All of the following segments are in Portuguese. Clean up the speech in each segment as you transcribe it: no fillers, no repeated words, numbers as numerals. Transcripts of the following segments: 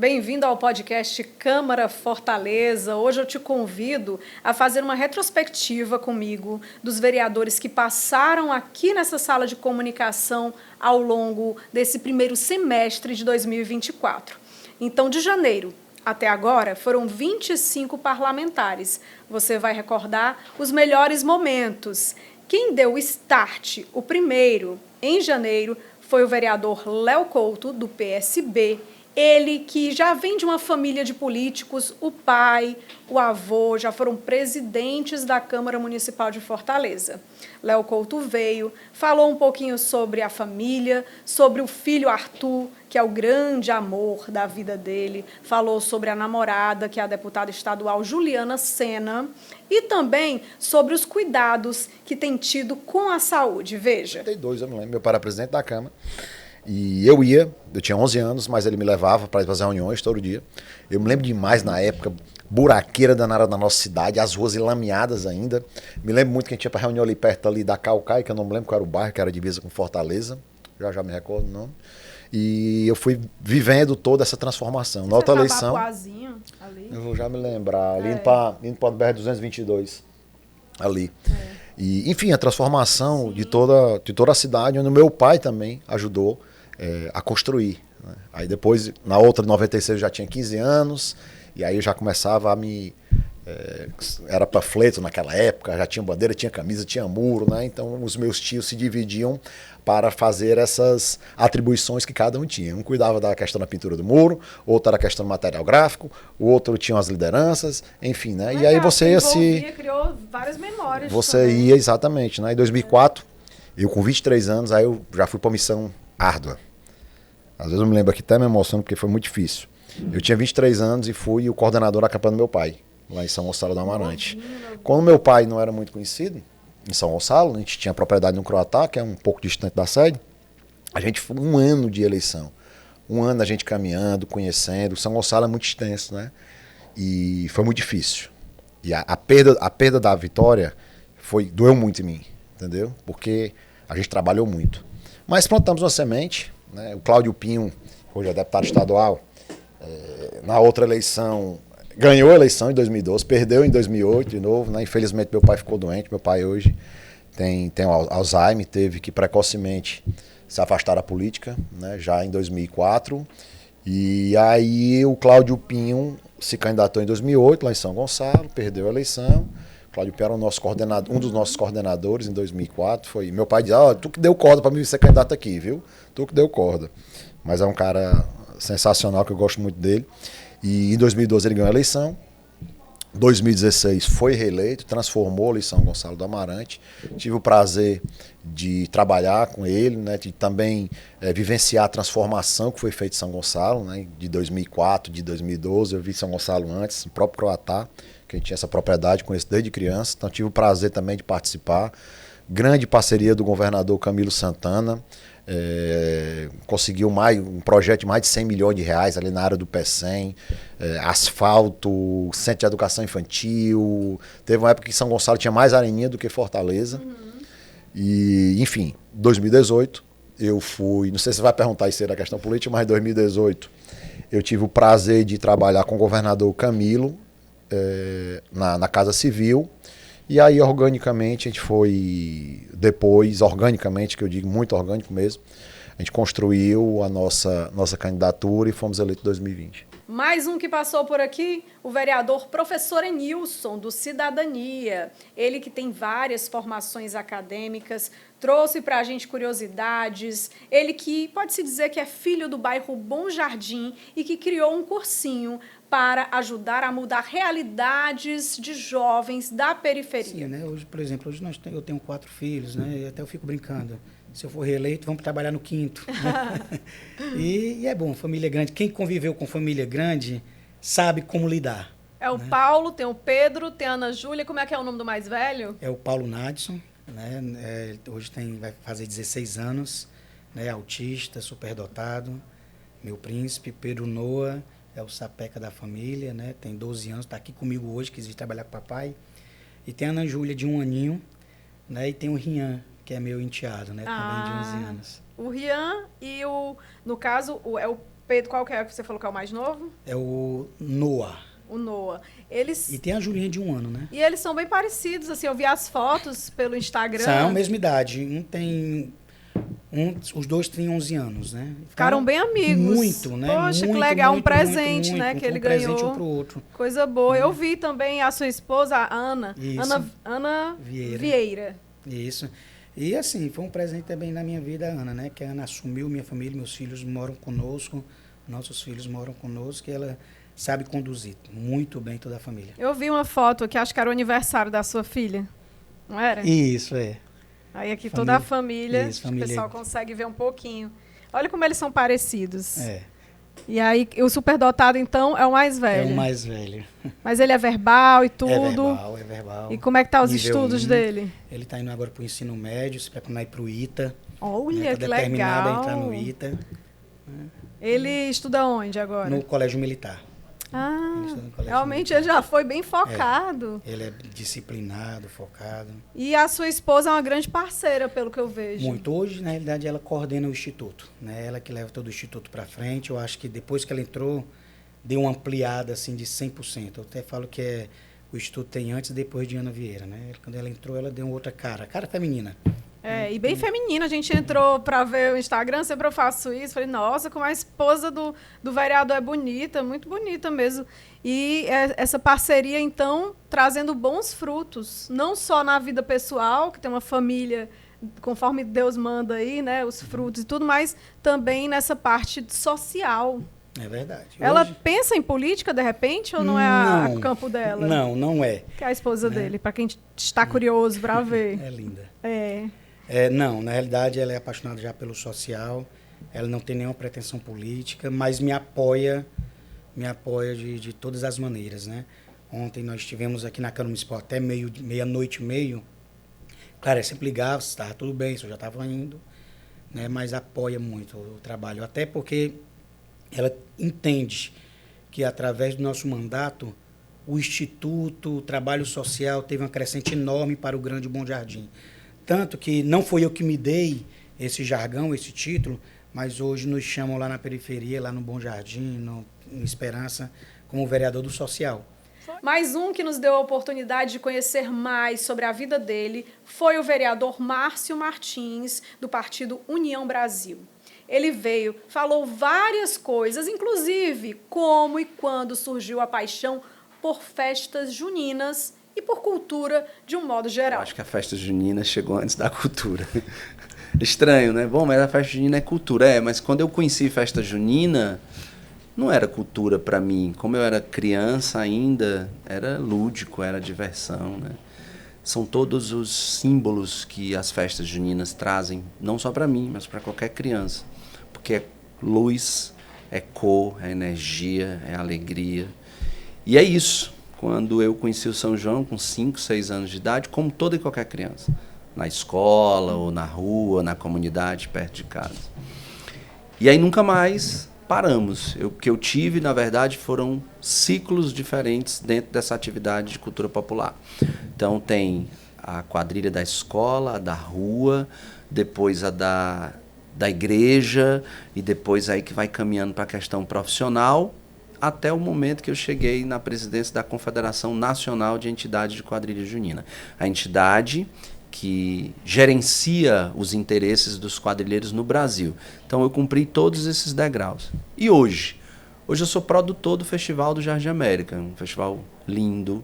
Bem-vindo ao podcast Câmara Fortaleza. Hoje eu te convido a fazer uma retrospectiva comigo dos vereadores que passaram aqui nessa sala de comunicação ao longo desse primeiro semestre de 2024. Então, de janeiro até agora, foram 25 parlamentares. Você vai recordar os melhores momentos. Quem deu o start, o primeiro, em janeiro, foi o vereador Léo Couto, do PSB. Ele que já vem de uma família de políticos, o pai, o avô, já foram presidentes da Câmara Municipal de Fortaleza. Léo Couto veio, falou um pouquinho sobre a família, sobre o filho Arthur, que é o grande amor da vida dele, falou sobre a namorada, que é a deputada estadual Juliana Sena, e também sobre os cuidados que tem tido com a saúde. Veja. 32, eu me lembro, meu pai era presidente da Câmara. E eu tinha 11 anos, mas ele me levava para fazer reuniões todo dia. Eu me lembro demais na época, buraqueira danada na nossa cidade, as ruas enlameadas ainda. Me lembro muito que a gente ia para reunião ali perto ali da Caucaia, que eu não me lembro qual era o bairro, que era divisa com Fortaleza. Já me recordo o nome. E eu fui vivendo toda essa transformação. Na outra eleição, ali. eu vou já me lembrar, ali indo para o BR-222, ali. E, enfim, a transformação de toda a cidade, onde o meu pai também ajudou a construir. Né? Aí depois, na outra, 96, eu já tinha 15 anos, e aí eu já começava a me... era panfleto naquela época, já tinha bandeira, tinha camisa, tinha muro, né? Então os meus tios se dividiam para fazer essas atribuições que cada um tinha. Um cuidava da questão da pintura do muro, outro era a questão do material gráfico, o outro tinha as lideranças, enfim, né? Legal, e aí você ia criou várias memórias. Você também. ia, exatamente, né? Em 2004, eu com 23 anos, aí eu já fui para uma missão árdua. Às vezes eu me lembro aqui, até me emociono, porque foi muito difícil. Eu tinha 23 anos e fui o coordenador da campanha do meu pai, lá em São Gonçalo do Amarante. Quando meu pai não era muito conhecido, em São Gonçalo, a gente tinha propriedade no Croatá, que é um pouco distante da sede, a gente foi um ano de eleição. Um ano a gente caminhando, conhecendo. São Gonçalo é muito extenso, né? E foi muito difícil. E a perda da vitória doeu muito em mim, entendeu? Porque a gente trabalhou muito. Mas plantamos uma semente, né? O Cláudio Pinho, hoje é deputado estadual, na outra eleição, ganhou a eleição em 2012, perdeu em 2008 de novo, né? Infelizmente meu pai ficou doente, meu pai hoje tem Alzheimer, teve que precocemente se afastar da política, né? Já em 2004. E aí o Cláudio Pinho se candidatou em 2008, lá em São Gonçalo, perdeu a eleição. O Cláudio Pinho era um dos nossos coordenadores em 2004. Foi, meu pai dizia, tu que deu corda para mim ser candidato aqui, viu? Tu que deu corda. Mas é um cara sensacional, que eu gosto muito dele. E em 2012 ele ganhou a eleição. 2016 foi reeleito, transformou ali São Gonçalo do Amarante. Tive o prazer de trabalhar com ele, né, de também vivenciar a transformação que foi feita em São Gonçalo, né, de 2004, de 2012. Eu vi São Gonçalo antes, o próprio Croatá, que a gente tinha essa propriedade, conheço desde criança. Então tive o prazer também de participar. Grande parceria do governador Camilo Santana. Conseguiu um projeto de mais de 100 milhões de reais ali na área do PECEM, asfalto, centro de educação infantil. Teve uma época que São Gonçalo tinha mais areninha do que Fortaleza. E, enfim, 2018 eu fui, não sei se você vai perguntar isso aí da questão política, mas em 2018 eu tive o prazer de trabalhar com o governador Camilo na Casa Civil. E aí, organicamente, a gente foi, organicamente, que eu digo muito orgânico mesmo, a gente construiu a nossa candidatura e fomos eleitos em 2020. Mais um que passou por aqui, o vereador professor Enilson, do Cidadania. Ele que tem várias formações acadêmicas, trouxe para a gente curiosidades. Ele que pode-se dizer que é filho do bairro Bom Jardim e que criou um cursinho para ajudar a mudar realidades de jovens da periferia. Sim, né? Hoje, por exemplo, eu tenho 4 filhos, né? E até eu fico brincando. Se eu for reeleito, vamos trabalhar no 5º. Né? E é bom, família grande. Quem conviveu com família grande sabe como lidar. É o Paulo, tem o Pedro, tem a Ana Júlia. Como é que é o nome do mais velho? É o Paulo Nadson, né? Hoje vai fazer 16 anos, né? Autista, superdotado. Meu príncipe, Pedro Noah, é o sapeca da família, né? Tem 12 anos, está aqui comigo hoje, quis vir trabalhar com o papai. E tem a Ana Júlia, de 1 aninho, né? E tem o Rian, que é meu enteado, né? Também de 11 anos. O Rian e no caso, é o Pedro, qual que é que você falou que é o mais novo? É o Noah. O Noah. Eles... E tem a Julinha de 1 ano, né? E eles são bem parecidos, assim, eu vi as fotos pelo Instagram. São a mesma idade. Os dois têm 11 anos, né? Ficaram bem amigos. Muito, né? Poxa, muito, que legal, muito, um presente, muito, né, muito, que ele um presente ganhou. um pro outro. Coisa boa. Eu vi também a sua esposa, a Ana. Isso. Ana Vieira. Vieira. Isso. E assim, foi um presente também na minha vida, a Ana, né? Que a Ana assumiu minha família, meus filhos moram conosco, nossos filhos moram conosco, e ela sabe conduzir muito bem toda a família. Eu vi uma foto que acho que era o aniversário da sua filha, não era? Isso, é. Aí aqui toda a família, Isso, família. o pessoal consegue ver um pouquinho. Olha como eles são parecidos. É. E aí, o superdotado, então, é o mais É velho. o mais velho. Mas ele é verbal e tudo. É verbal. E como é que tá os Nível estudos 1. dele? Ele está indo agora para o ensino médio, se preparando para ir para o ITA. Olha, Tá que determinado legal. a entrar no ITA, Ele estuda onde agora? no colégio militar. Ah, Ele estuda no colégio realmente militar. ele já foi bem focado. Ele é disciplinado, focado. E a sua esposa é uma grande parceira, pelo que eu vejo. Muito. Hoje, na realidade, ela coordena o instituto, né? Ela que leva todo o instituto para frente. Eu acho que depois que ela entrou, deu uma ampliada assim de 100%. Eu até falo que o instituto tem antes e depois de Ana Vieira, né? Quando ela entrou, ela deu outra cara feminina. É, e bem feminina. A gente entrou para ver o Instagram, sempre eu faço isso. Falei, nossa, como a esposa do vereador é bonita, muito bonita mesmo. E essa parceria, então, trazendo bons frutos, não só na vida pessoal, que tem uma família, conforme Deus manda aí, né, os frutos e tudo, mas também nessa parte social. É verdade. Ela Hoje, pensa em política, de repente, ou não é o campo dela? não é. Que é a esposa dele, para quem está curioso para ver. É linda. É. Não, na realidade ela é apaixonada já pelo social, ela não tem nenhuma pretensão política, mas me apoia de todas as maneiras, né? Ontem nós estivemos aqui na Câmara Municipal até meia-noite e meio. Claro, eu sempre ligava, se estava tudo bem, se eu já estava indo, né? Mas apoia muito o trabalho, até porque ela entende que através do nosso mandato o Instituto, o trabalho social teve uma crescente enorme para o Grande Bom Jardim. Tanto que não foi eu que me dei esse jargão, esse título, mas hoje nos chamam lá na periferia, lá no Bom Jardim, em Esperança, como vereador do social. Mais um que nos deu a oportunidade de conhecer mais sobre a vida dele foi o vereador Márcio Martins, do partido União Brasil. Ele veio, falou várias coisas, inclusive como e quando surgiu a paixão por festas juninas e por cultura de um modo geral. Eu acho que a festa junina chegou antes da cultura. Estranho, né? Bom, mas a festa junina é cultura. Mas quando eu conheci festa junina, não era cultura para mim. Como eu era criança ainda, era lúdico, era diversão, né? São todos os símbolos que as festas juninas trazem, não só para mim, mas para qualquer criança. Porque é luz, é cor, é energia, é alegria. E é isso. Quando eu conheci o São João com 5, 6 anos de idade, como toda e qualquer criança, na escola, ou na rua, na comunidade, perto de casa. E aí nunca mais paramos. O que eu tive, na verdade, foram ciclos diferentes dentro dessa atividade de cultura popular. Então tem a quadrilha da escola, a da rua, depois a da igreja, e depois aí que vai caminhando para a questão profissional, até o momento que eu cheguei na presidência da Confederação Nacional de Entidades de Quadrilha Junina. A entidade que gerencia os interesses dos quadrilheiros no Brasil. Então eu cumpri todos esses degraus. E hoje eu sou produtor do Festival do Jardim América, um festival lindo,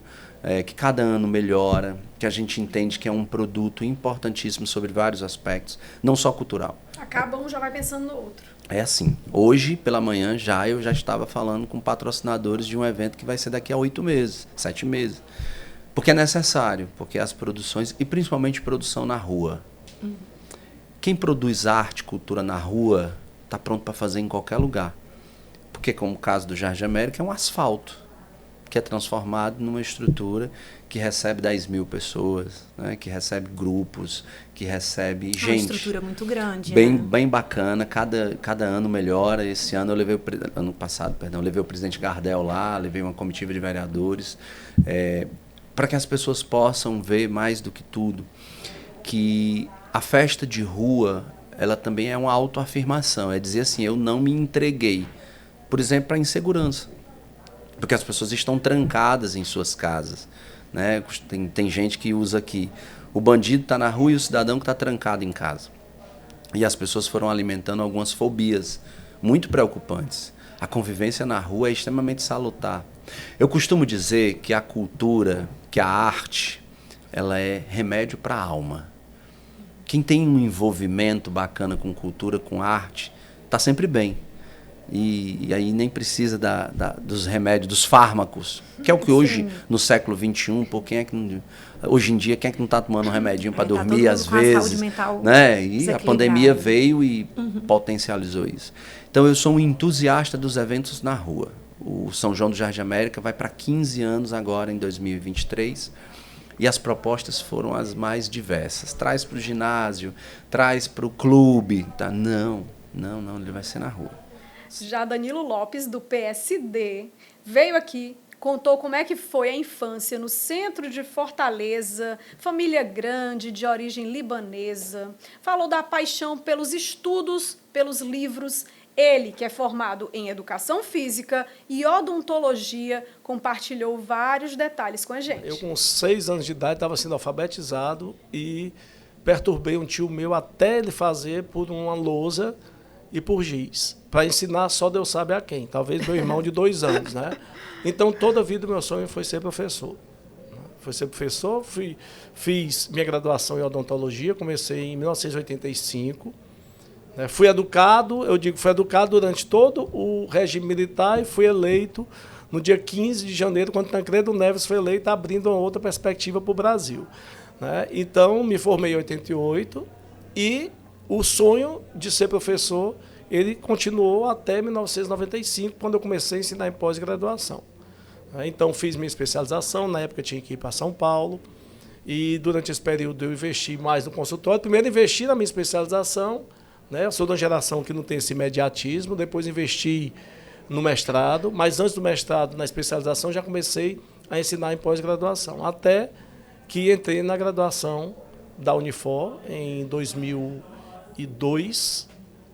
que cada ano melhora, que a gente entende que é um produto importantíssimo sobre vários aspectos, não só cultural. Acaba um, já vai pensando no outro. É assim, hoje pela manhã eu já estava falando com patrocinadores de um evento que vai ser daqui a 8 meses, 7 meses. Porque é necessário, porque as produções, e principalmente produção na rua. Quem produz arte, cultura na rua, está pronto para fazer em qualquer lugar. Porque, como o caso do Jardim América, é um asfalto, que é transformado numa estrutura que recebe 10 mil pessoas, né, que recebe grupos, que recebe gente. Uma estrutura muito grande. Bem bacana, cada ano melhora. Esse ano ano passado, eu levei o presidente Gardel lá, levei uma comitiva de vereadores, para que as pessoas possam ver mais do que tudo que a festa de rua, ela também é uma autoafirmação, é dizer assim, eu não me entreguei, por exemplo, a insegurança. Porque as pessoas estão trancadas em suas casas. Né? Tem gente que usa aqui, o bandido está na rua e o cidadão que está trancado em casa. E as pessoas foram alimentando algumas fobias muito preocupantes. A convivência na rua é extremamente salutar. Eu costumo dizer que a cultura, que a arte, ela é remédio para a alma. Quem tem um envolvimento bacana com cultura, com arte, está sempre bem. E aí nem precisa dos remédios, dos fármacos, que é o que hoje, no século XXI, pô, hoje em dia, quem é que não está tomando um remedinho para dormir, às vezes? Né? E a pandemia veio e potencializou isso. Então, eu sou um entusiasta dos eventos na rua. O São João do Jardim América vai para 15 anos agora, em 2023, e as propostas foram as mais diversas. Traz para o ginásio, traz para o clube. Tá? Não, ele vai ser na rua. Já Danilo Lopes, do PSD, veio aqui, contou como é que foi a infância no centro de Fortaleza, família grande, de origem libanesa. Falou da paixão pelos estudos, pelos livros. Ele, que é formado em educação física e odontologia, compartilhou vários detalhes com a gente. Eu, com 6 anos de idade, estava sendo alfabetizado e perturbei um tio meu até ele fazer por uma lousa e por giz, para ensinar só Deus sabe a quem, talvez meu irmão de 2 anos, né? Então, toda a vida, meu sonho foi ser professor. Fiz minha graduação em odontologia, comecei em 1985, né? Fui educado durante todo o regime militar e fui eleito no dia 15 de janeiro, quando Tancredo Neves foi eleito, abrindo uma outra perspectiva para o Brasil, né? Então, me formei em 88 e o sonho de ser professor, ele continuou até 1995, quando eu comecei a ensinar em pós-graduação. Então, fiz minha especialização, na época eu tinha que ir para São Paulo, e durante esse período eu investi mais no consultório. Primeiro investi na minha especialização, né? Eu sou de uma geração que não tem esse imediatismo, depois investi no mestrado, mas antes do mestrado, na especialização, já comecei a ensinar em pós-graduação, até que entrei na graduação da Unifor em 2002,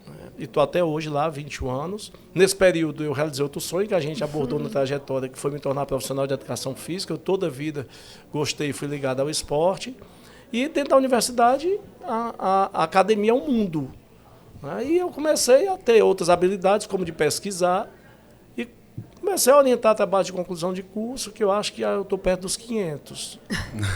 né? E estou até hoje lá, 21 anos. Nesse período eu realizei outro sonho que a gente abordou na trajetória, que foi me tornar profissional de educação física. Eu toda a vida gostei e fui ligado ao esporte. E dentro da universidade, a academia é um mundo, né? E eu comecei a ter outras habilidades, como de pesquisar, e comecei a orientar trabalho de conclusão de curso, que eu acho que eu estou perto dos 500.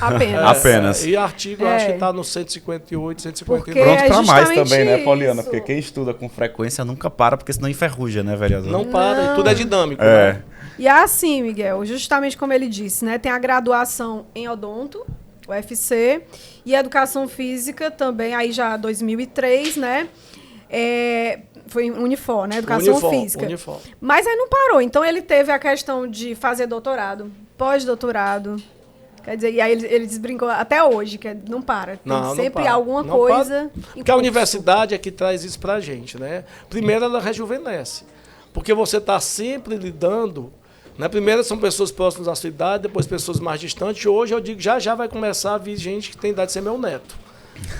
Apenas. E artigo, eu acho que está no 158, 159. Porque Pronto para mais justamente também, né, Poliana? isso. Porque quem estuda com frequência nunca para, porque senão enferruja, né, vereador? Não para, e tudo é dinâmico. É. Né? E assim, Miguel, justamente como ele disse, né, tem a graduação em odonto, UFC, e educação física também, aí já 2003, né? Foi Unifor, né? Educação física. Unifor. Mas aí não parou. Então, ele teve a questão de fazer doutorado, pós-doutorado. Quer dizer, e aí ele desbrincou até hoje, que não para. Tem Não sempre para. alguma Não coisa. Porque a universidade é que traz isso pra gente, né? Primeiro, ela rejuvenesce. Porque você está sempre lidando, né? Primeiro são pessoas próximas da sua idade, depois pessoas mais distantes. Hoje eu digo, já vai começar a vir gente que tem idade de ser meu neto.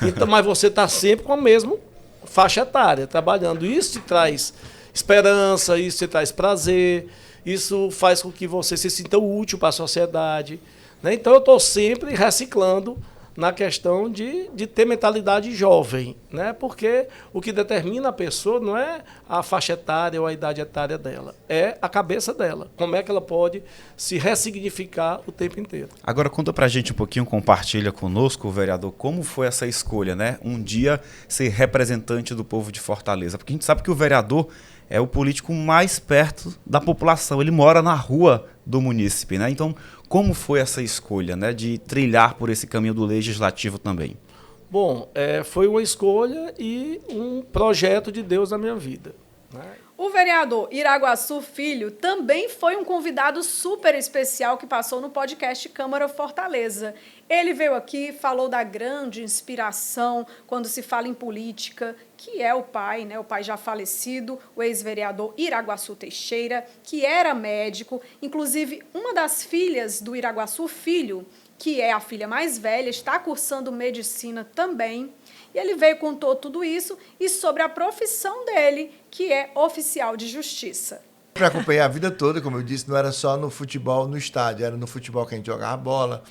Então, mas você está sempre com a mesma faixa etária, trabalhando. Isso te traz esperança, isso te traz prazer, isso faz com que você se sinta útil para a sociedade, né? Então eu estou sempre reciclando na questão de ter mentalidade jovem, né? Porque o que determina a pessoa não é a faixa etária ou a idade etária dela, é a cabeça dela. Como é que ela pode se ressignificar o tempo inteiro. Agora conta pra gente um pouquinho, compartilha conosco, vereador, como foi essa escolha, né? Um dia ser representante do povo de Fortaleza, porque a gente sabe que o vereador é o político mais perto da população, ele mora na rua do munícipe, né? Então, como foi essa escolha, né, de trilhar por esse caminho do legislativo também? Bom, foi uma escolha e um projeto de Deus na minha vida, né? O vereador Iraguaçu Filho também foi um convidado super especial que passou no podcast Câmara Fortaleza. Ele veio aqui, falou da grande inspiração quando se fala em política, que é o pai, né? O pai já falecido, o ex-vereador Iraguaçu Teixeira, que era médico. Inclusive, uma das filhas do Iraguaçu Filho, que é a filha mais velha, está cursando medicina também. E ele veio e contou tudo isso e sobre a profissão dele, que é oficial de justiça. Eu acompanhei a vida toda, como eu disse, não era só no futebol no estádio, era no futebol que a gente jogava bola,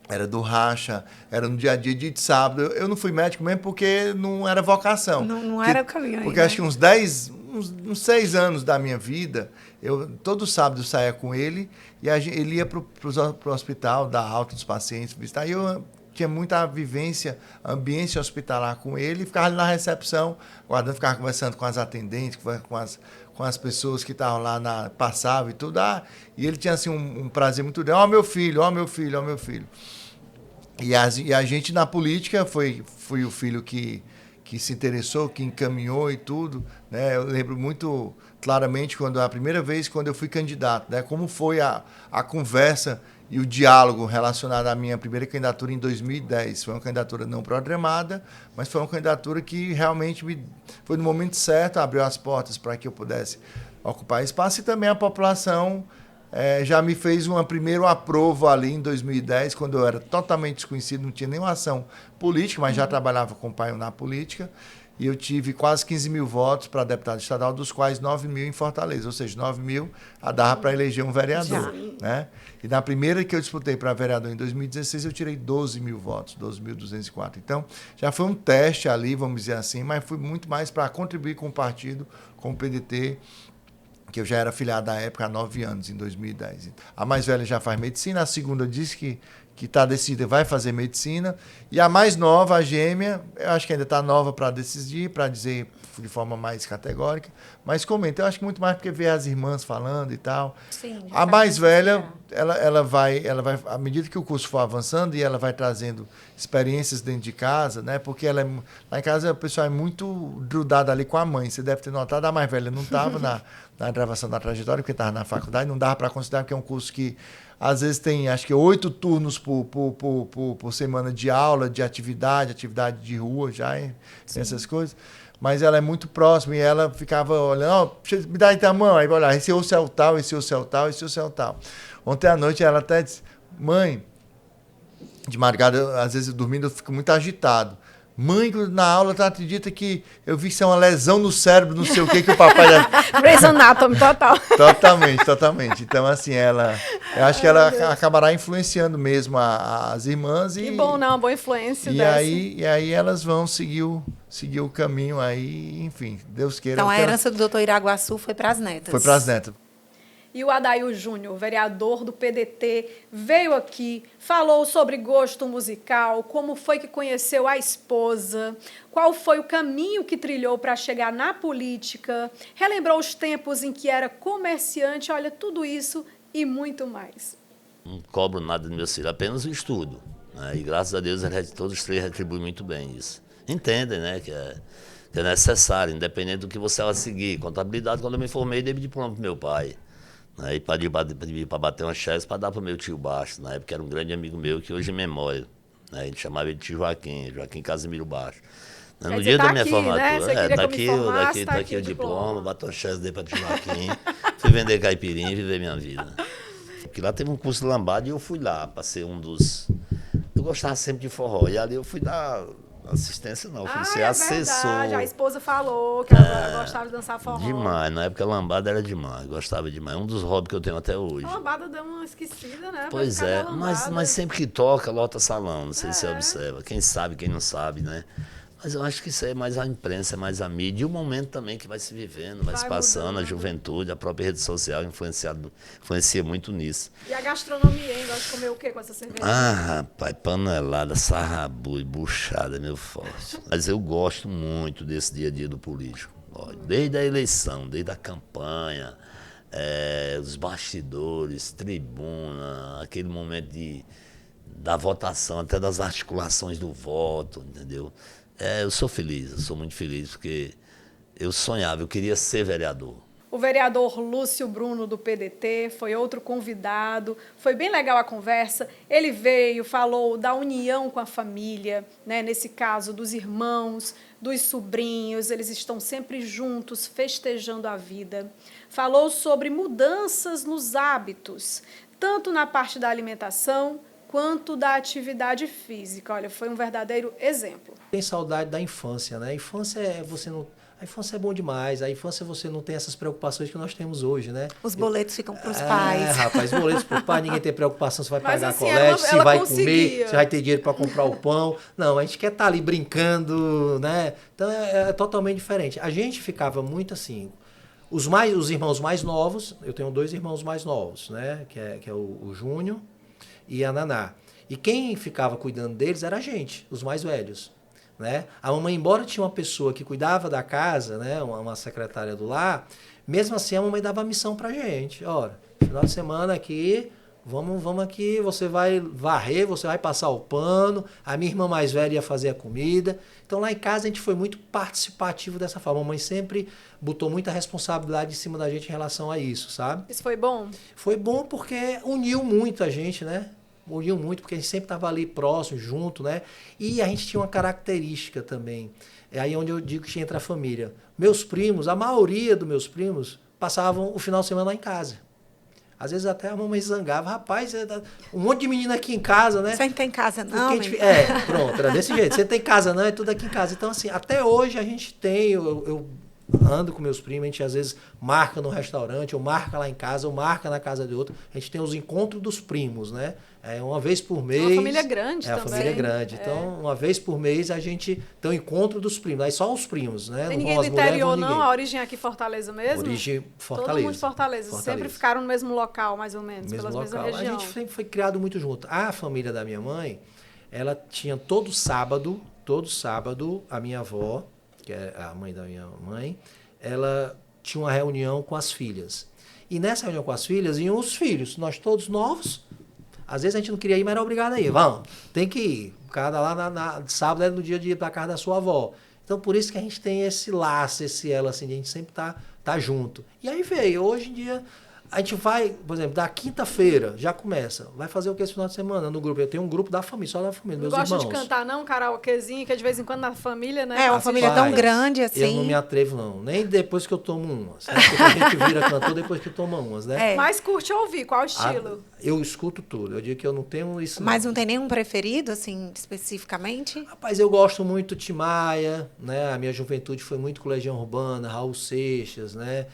era do racha, era no dia a dia de sábado. Eu não fui médico mesmo porque não era vocação. Não era o caminho aí, porque né? acho que uns 6 anos da minha vida, todo sábado eu saía com ele e ele ia pro hospital, dar alta dos pacientes, visitar. E eu tinha muita vivência, ambiente hospitalar com ele, ficava ali na recepção, guardando, ficava conversando com as atendentes, com as pessoas que estavam lá, passavam e tudo. E ele tinha assim, um prazer muito grande. Ó, meu filho, ó, meu filho, ó, meu filho. E a gente na política foi o filho que se interessou, que encaminhou e tudo, né? Eu lembro muito claramente a primeira vez quando eu fui candidato, né? Como foi a conversa e o diálogo relacionado à minha primeira candidatura em 2010. Foi uma candidatura não programada, mas foi uma candidatura que realmente foi no momento certo, abriu as portas para que eu pudesse ocupar espaço, e também a população já me fez um primeiro aprovo ali em 2010, quando eu era totalmente desconhecido, não tinha nenhuma ação política, mas já trabalhava com o pai na política, e eu tive quase 15 mil votos para deputado estadual, dos quais 9 mil em Fortaleza, ou seja, 9 mil dava para eleger um vereador. Né? E na primeira que eu disputei para vereador em 2016, eu tirei 12 mil votos, 12.204. Então, já foi um teste ali, vamos dizer assim, mas fui muito mais para contribuir com o partido, com o PDT, que eu já era filiado à época há 9 anos, em 2010. A mais velha já faz medicina, a segunda disse que está decidida, vai fazer medicina, e a mais nova, a gêmea, eu acho que ainda está nova para decidir, para dizer de forma mais categórica, mas comenta, eu acho que muito mais porque vê as irmãs falando e tal. Sim, a mais velha, ela vai, à medida que o curso for avançando, e ela vai trazendo experiências dentro de casa, né? Porque lá em casa o pessoal é muito grudado ali com a mãe, você deve ter notado, a mais velha não estava na gravação da trajetória, porque estava na faculdade, não dava para considerar, porque é um curso que às vezes tem, acho que 8 turnos por semana de aula, de atividade de rua, já tem essas coisas. Mas ela é muito próxima, e ela ficava olhando, me dá aí a mão, aí vai olhar, esse osso é o tal, esse osso é o tal, esse osso é o tal. Ontem à noite ela até disse, mãe, de madrugada, às vezes eu dormindo, eu fico muito agitado. Mãe, na aula, tu acredita que eu vi que isso é uma lesão no cérebro, não sei o que o papai... Grey's Anatomy total. Totalmente. Então, assim, eu acho que ela acabará influenciando mesmo as irmãs. Que bom, né? Uma boa influência dessa. E aí elas vão seguir o caminho aí, enfim, Deus queira. Então, a herança do doutor Iraguaçu foi para as netas. Foi para as netas. E o Adail Júnior, vereador do PDT, veio aqui, falou sobre gosto musical, como foi que conheceu a esposa, qual foi o caminho que trilhou para chegar na política, relembrou os tempos em que era comerciante, olha, tudo isso e muito mais. Não cobro nada do meu filho, apenas o estudo. Né? E graças a Deus todos os três retribuem muito bem isso. Entendem, né, que é necessário, independente do que você vai seguir. Contabilidade, quando eu me formei, dei diploma para meu pai. Né, e pedi para bater uma chance para dar para o meu tio Baixo, na época era um grande amigo meu, que hoje é memória. Né, a gente chamava ele de tio Joaquim Casimiro Baixo. Né, no dia da minha formatura, tá aqui o diploma, bato uma chance, dei para tio Joaquim, fui vender caipirinha e viver minha vida. Porque lá teve um curso de lambada e eu fui lá para ser um dos... Eu gostava sempre de forró, e ali eu fui dar... Assistência não, fui ser assessor. Verdade. A esposa falou que ela gostava de dançar forró. Demais, na época a lambada era demais, gostava demais. Um dos hobbies que eu tenho até hoje. A lambada deu uma esquecida, né? Pois é, mas sempre que toca, lota salão, não sei se você observa. Quem sabe, quem não sabe, né? Mas eu acho que isso é mais a imprensa, é mais a mídia, e o momento também que vai se vivendo, vai se passando, mudando. A juventude, a própria rede social influencia muito nisso. E a gastronomia, hein? Gosta de comer o quê com essa cerveja? Ah, rapaz, panelada, sarrabu e buchada é meu forte. Mas eu gosto muito desse dia a dia do político. Desde a eleição, desde a campanha, os bastidores, tribuna, aquele momento da votação, até das articulações do voto, entendeu? Eu sou feliz, eu sou muito feliz, porque eu sonhava, eu queria ser vereador. O vereador Lúcio Bruno, do PDT, foi outro convidado. Foi bem legal a conversa. Ele veio, falou da união com a família, né? Nesse caso, dos irmãos, dos sobrinhos. Eles estão sempre juntos, festejando a vida. Falou sobre mudanças nos hábitos, tanto na parte da alimentação quanto da atividade física. Olha, foi um verdadeiro exemplo. Tem saudade da infância, né? A infância é você não... A infância é bom demais. A infância você não tem essas preocupações que nós temos hoje, né? Os boletos ficam para os pais. Rapaz, boletos para os pais, ninguém tem preocupação se vai Mas, pagar assim, colégio, se ela vai conseguia. comer, se vai ter dinheiro para comprar o pão. Não, a gente quer estar ali brincando, né? Então é totalmente diferente. A gente ficava muito assim. Os irmãos mais novos, eu tenho 2 irmãos mais novos, né? Que é o Júnior e a Naná. E quem ficava cuidando deles era a gente, os mais velhos. Né? A mamãe, embora tinha uma pessoa que cuidava da casa, né? uma secretária do lar, mesmo assim a mamãe dava a missão pra gente. Olha, final de semana aqui, vamos aqui, você vai varrer, você vai passar o pano, a minha irmã mais velha ia fazer a comida. Então lá em casa a gente foi muito participativo dessa forma. A mamãe sempre botou muita responsabilidade em cima da gente em relação a isso, sabe? Isso foi bom? Foi bom porque uniu muito a gente, né? Uniu muito, porque a gente sempre estava ali próximo, junto, né? E a gente tinha uma característica também. É aí onde eu digo que entra a família. Meus primos, a maioria dos meus primos, passavam o final de semana lá em casa. Às vezes até a mamãe zangava. Rapaz, um monte de menina aqui em casa, né? Você não tem casa, não? Pronto, era desse jeito. Você tem casa, não? É tudo aqui em casa. Então, assim, até hoje a gente tem... Eu ando com meus primos, a gente às vezes marca no restaurante, ou marca lá em casa, ou marca na casa de outro. A gente tem os encontros dos primos, né? Uma vez por mês. Uma família grande também. É, uma família grande. Então, uma vez por mês a gente tem o encontro dos primos. Aí só os primos, né? Tem não ninguém vão do as mulheres, interior, não? A origem é aqui em Fortaleza mesmo? Origem Fortaleza. Todo mundo de Fortaleza. Sempre ficaram no mesmo local, mais ou menos, Mesmo pelas local. mesmas regiões. A gente sempre foi criado muito junto. A família da minha mãe, ela tinha todo sábado, a minha avó, que é a mãe da minha mãe, ela tinha uma reunião com as filhas. E nessa reunião com as filhas iam os filhos, nós todos novos. Às vezes a gente não queria ir, mas era obrigado a ir. Vamos, tem que ir. Cada lá sábado era no dia de ir para casa da sua avó. Então por isso que a gente tem esse laço, esse elo, assim, de a gente sempre tá junto. E aí veio, hoje em dia, a gente vai, por exemplo, da quinta-feira, já começa. Vai fazer o que esse final de semana no grupo? Eu tenho um grupo da família, só da família, meus irmãos. Não gosta de cantar, não? Um karaokezinho, que é de vez em quando na família, né? É, uma família tão grande assim. Eu não me atrevo, não. Nem depois que eu tomo umas. Porque a gente vira cantor depois que toma umas, né? Mas curte ouvir, qual estilo? Eu escuto tudo. Eu digo que eu não tenho isso. Mas não tem nenhum preferido, assim, especificamente? Rapaz, eu gosto muito de Tim Maia, né? A minha juventude foi muito com Legião Urbana, Raul Seixas, né?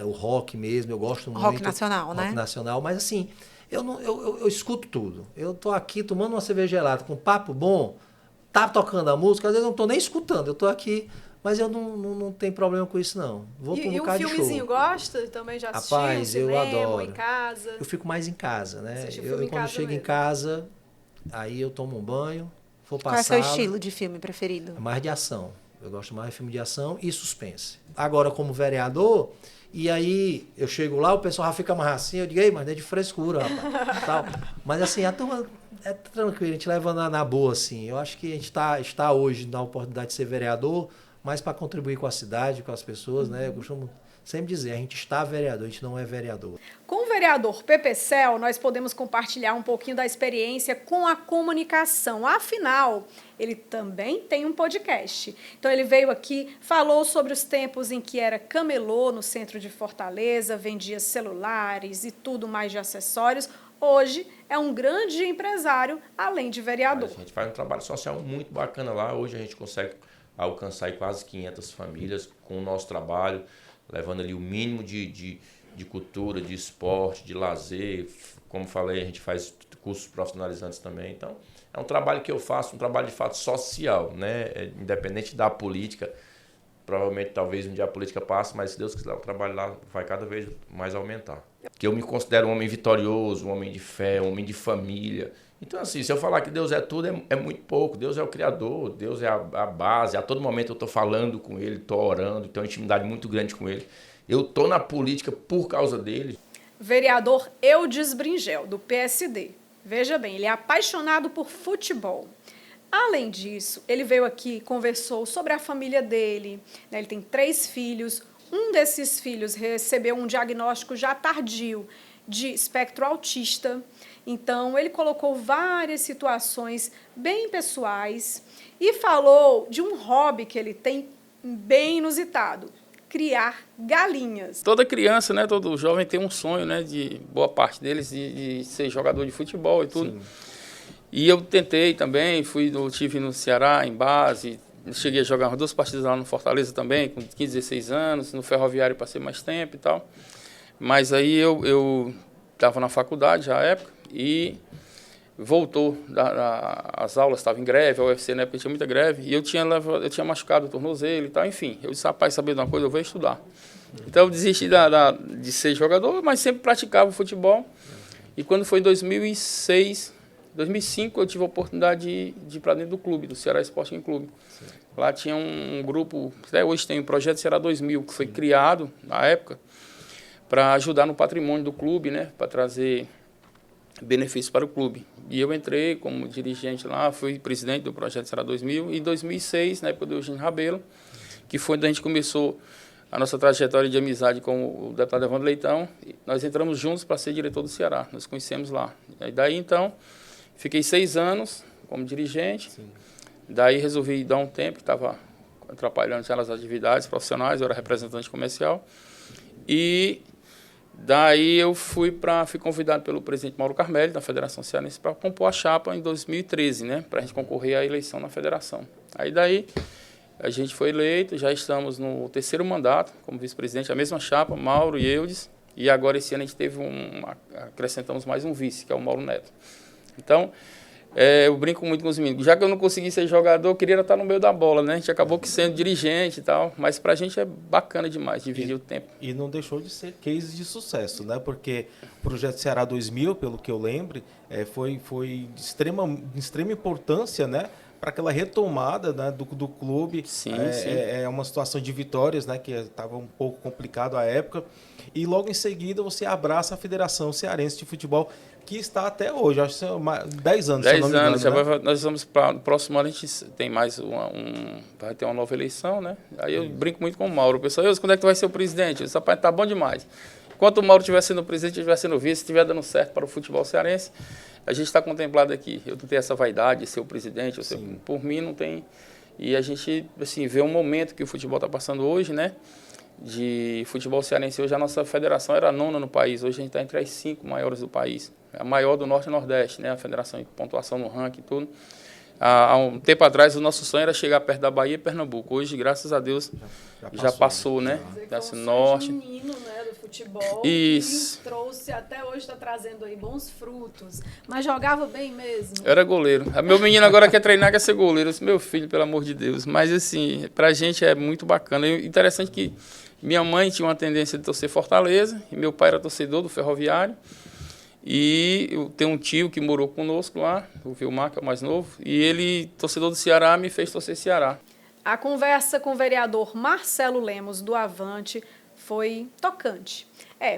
O rock mesmo, eu gosto muito. Rock nacional, né? Rock nacional, mas assim, eu escuto tudo. Eu tô aqui tomando uma cerveja gelada com papo bom, tá tocando a música, às vezes eu não tô nem escutando, eu tô aqui, mas eu não tenho problema com isso, não. Vou por um bocado de show. E um filmezinho gosta? Também já assistiu? Rapaz, cinema, eu adoro. Em casa? Eu fico mais em casa, né? Quando eu chego em casa, aí eu tomo um banho, vou passar. Qual é o seu estilo de filme preferido? É mais de ação. Eu gosto mais de filme de ação e suspense. Agora, como vereador, e aí eu chego lá, o pessoal já fica mais assim, eu digo, ei, mas é de frescura, rapaz. Tal. Mas assim, a turma é tranquilo, a gente leva na boa, assim. Eu acho que a gente está hoje na oportunidade de ser vereador, mais para contribuir com a cidade, com as pessoas, né? Eu costumo sempre dizer, a gente está vereador, a gente não é vereador. Com o vereador Pepe Cel, nós podemos compartilhar um pouquinho da experiência com a comunicação. Afinal, ele também tem um podcast. Então, ele veio aqui, falou sobre os tempos em que era camelô no centro de Fortaleza, vendia celulares e tudo mais de acessórios. Hoje é um grande empresário, além de vereador. A gente faz um trabalho social muito bacana lá. Hoje a gente consegue alcançar aí quase 500 famílias com o nosso trabalho, levando ali o mínimo de cultura, de esporte, de lazer. Como falei, a gente faz cursos profissionalizantes também. Então, é um trabalho que eu faço, um trabalho de fato social, né? Independente da política. Provavelmente, talvez um dia a política passe, mas se Deus quiser, o trabalho lá vai cada vez mais aumentar. Porque eu me considero um homem vitorioso, um homem de fé, um homem de família. Então, assim, se eu falar que Deus é tudo, é muito pouco. Deus é o Criador, Deus é a base. A todo momento eu estou falando com Ele, estou orando, tenho uma intimidade muito grande com Ele. Eu estou na política por causa dele. Vereador Eudes Bringel, do PSD. Veja bem, ele é apaixonado por futebol. Além disso, ele veio aqui e conversou sobre a família dele. Ele tem 3 filhos. Um desses filhos recebeu um diagnóstico já tardio de espectro autista. Então, ele colocou várias situações bem pessoais e falou de um hobby que ele tem bem inusitado: criar galinhas. Toda criança, né, todo jovem tem um sonho, né, de boa parte deles de ser jogador de futebol e tudo. Sim. E eu tentei também, estive no Ceará em base, cheguei a jogar 2 partidas lá no Fortaleza também, com 15, 16 anos. No Ferroviário passei mais tempo e tal. Mas aí eu estava na faculdade já à época e voltou as aulas, estava em greve, a UFC na época tinha muita greve, e eu tinha machucado o tornozelo e tal, enfim. Eu disse, rapaz, sabendo de uma coisa, eu vou estudar. Então eu desisti de ser jogador, mas sempre praticava futebol. E quando foi em 2005, eu tive a oportunidade de ir para dentro do clube, do Ceará Sporting Clube. Sim. Lá tinha um grupo, até hoje tem o Projeto Ceará 2000, que foi criado, na época, para ajudar no patrimônio do clube, né, para trazer benefícios para o clube. E eu entrei como dirigente lá, fui presidente do Projeto Ceará 2000, e em 2006, na época do Eugênio Rabelo, que foi onde a gente começou a nossa trajetória de amizade com o deputado Evandro Leitão, nós entramos juntos para ser diretor do Ceará, nós conhecemos lá. E daí, então, fiquei 6 anos como dirigente. Sim. Daí resolvi dar um tempo, que estava atrapalhando as atividades profissionais, eu era representante comercial. E daí eu fui convidado pelo presidente Mauro Carmelli, da Federação Cearense, para compor a chapa em 2013, né, para a gente concorrer à eleição na federação. Aí daí a gente foi eleito, já estamos no 3º mandato como vice-presidente, a mesma chapa, Mauro e Eudes. E agora esse ano a gente acrescentamos mais um vice, que é o Mauro Neto. Então, eu brinco muito com os meninos. Já que eu não consegui ser jogador, eu queria estar no meio da bola, né? A gente acabou sendo dirigente e tal, mas pra gente é bacana demais dividir o tempo. E não deixou de ser case de sucesso, né? Porque o Projeto Ceará 2000, pelo que eu lembro, foi de extrema importância, né? Para aquela retomada, né, do clube. Sim, sim. É uma situação de vitórias, né? Que estava um pouco complicado à época. E logo em seguida você abraça a Federação Cearense de Futebol, que está até hoje, acho que são 10 anos, 10 se eu não me engano, anos, né? Nós vamos para o próximo ano, a gente tem mais vai ter uma nova eleição, né? Aí eu brinco muito com o Mauro, o pessoal, quando é que tu vai ser o presidente? Eu disse, rapaz, tá bom demais. Enquanto o Mauro estiver sendo presidente, estiver sendo vice, estiver dando certo para o futebol cearense, a gente está contemplado aqui. Eu não tenho essa vaidade de ser o presidente, por mim não tem. E a gente, assim, vê um momento que o futebol está passando hoje, né? De futebol cearense. Hoje a nossa federação era a 9ª no país, hoje a gente está entre as 5 maiores do país. É a maior do Norte e Nordeste, né? A federação de pontuação no ranking e tudo. Há um tempo atrás, o nosso sonho era chegar perto da Bahia e Pernambuco. Hoje, graças a Deus, já passou, né? Desse norte. Um menino, né, do futebol. Isso. Que trouxe, até hoje está trazendo aí bons frutos. Mas jogava bem mesmo. Eu era goleiro. Meu menino agora quer treinar, quer ser goleiro. Eu disse, meu filho, pelo amor de Deus. Mas, assim, pra gente é muito bacana. E interessante que minha mãe tinha uma tendência de torcer Fortaleza, e meu pai era torcedor do Ferroviário. E eu tenho um tio que morou conosco lá, o Vilmar, que é o mais novo, e ele, torcedor do Ceará, me fez torcer Ceará. A conversa com o vereador Marcelo Lemos, do Avante, foi tocante.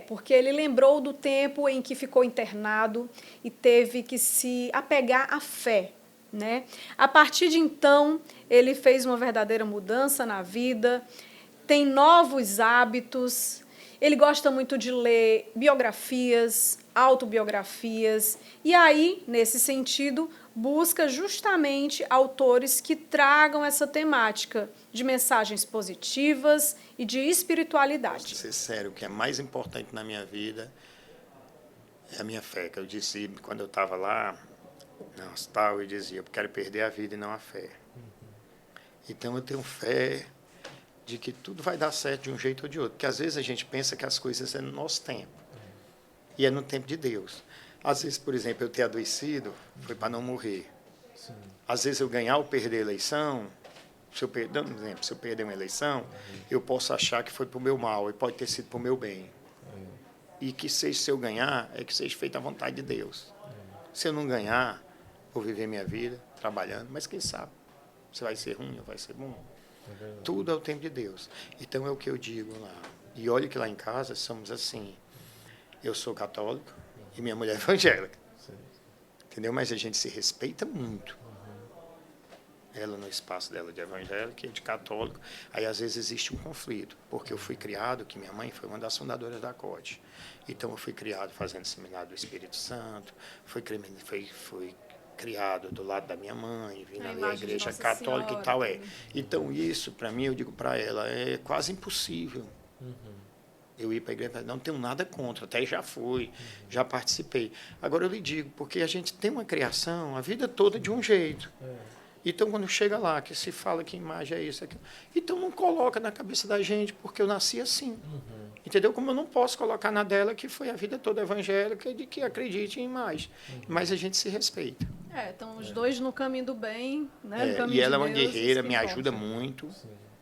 Porque ele lembrou do tempo em que ficou internado e teve que se apegar à fé, né? A partir de então, ele fez uma verdadeira mudança na vida, tem novos hábitos. Ele gosta muito de ler biografias, autobiografias, e aí, nesse sentido, busca justamente autores que tragam essa temática de mensagens positivas e de espiritualidade. Vou ser sério, o que é mais importante na minha vida é a minha fé, que eu disse quando eu estava lá no hospital, eu dizia, eu quero perder a vida e não a fé. Então eu tenho fé de que tudo vai dar certo de um jeito ou de outro. Porque às vezes a gente pensa que as coisas é no nosso tempo. E é no tempo de Deus. Às vezes, por exemplo, eu ter adoecido foi para não morrer. Sim. Às vezes eu ganhar ou perder a eleição, dando um exemplo, se eu perder uma eleição, eu posso achar que foi para o meu mal e pode ter sido para o meu bem. E que seja, se eu ganhar, é que seja feita a vontade de Deus. Se eu não ganhar, vou viver minha vida trabalhando, mas quem sabe? Se vai ser ruim ou vai ser bom. Tudo é o tempo de Deus. Então é o que eu digo lá. E olha que lá em casa somos assim. Eu sou católico e minha mulher é evangélica. Entendeu? Mas a gente se respeita muito. Ela no espaço dela de evangélica e de católico. Aí às vezes existe um conflito. Porque eu fui criado, que minha mãe foi uma das fundadoras da CODE. Então eu fui criado fazendo seminário do Espírito Santo. Fui criado do lado da minha mãe, vim na igreja católica e tal. Então, isso, para mim, eu digo para ela, é quase impossível. Eu ir para a igreja, não tenho nada contra, até já fui, já participei. Agora, eu lhe digo, porque a gente tem uma criação a vida toda de um jeito. Então, quando chega lá, que se fala que imagem é isso, aquilo, então não coloca na cabeça da gente, porque eu nasci assim. Entendeu? Como eu não posso colocar na dela que foi a vida toda evangélica de que acredite em imagem. Mas a gente se respeita. Então os dois no caminho do bem, né? No caminho E ela é de uma Deus, guerreira, isso me que ajuda importa. muito.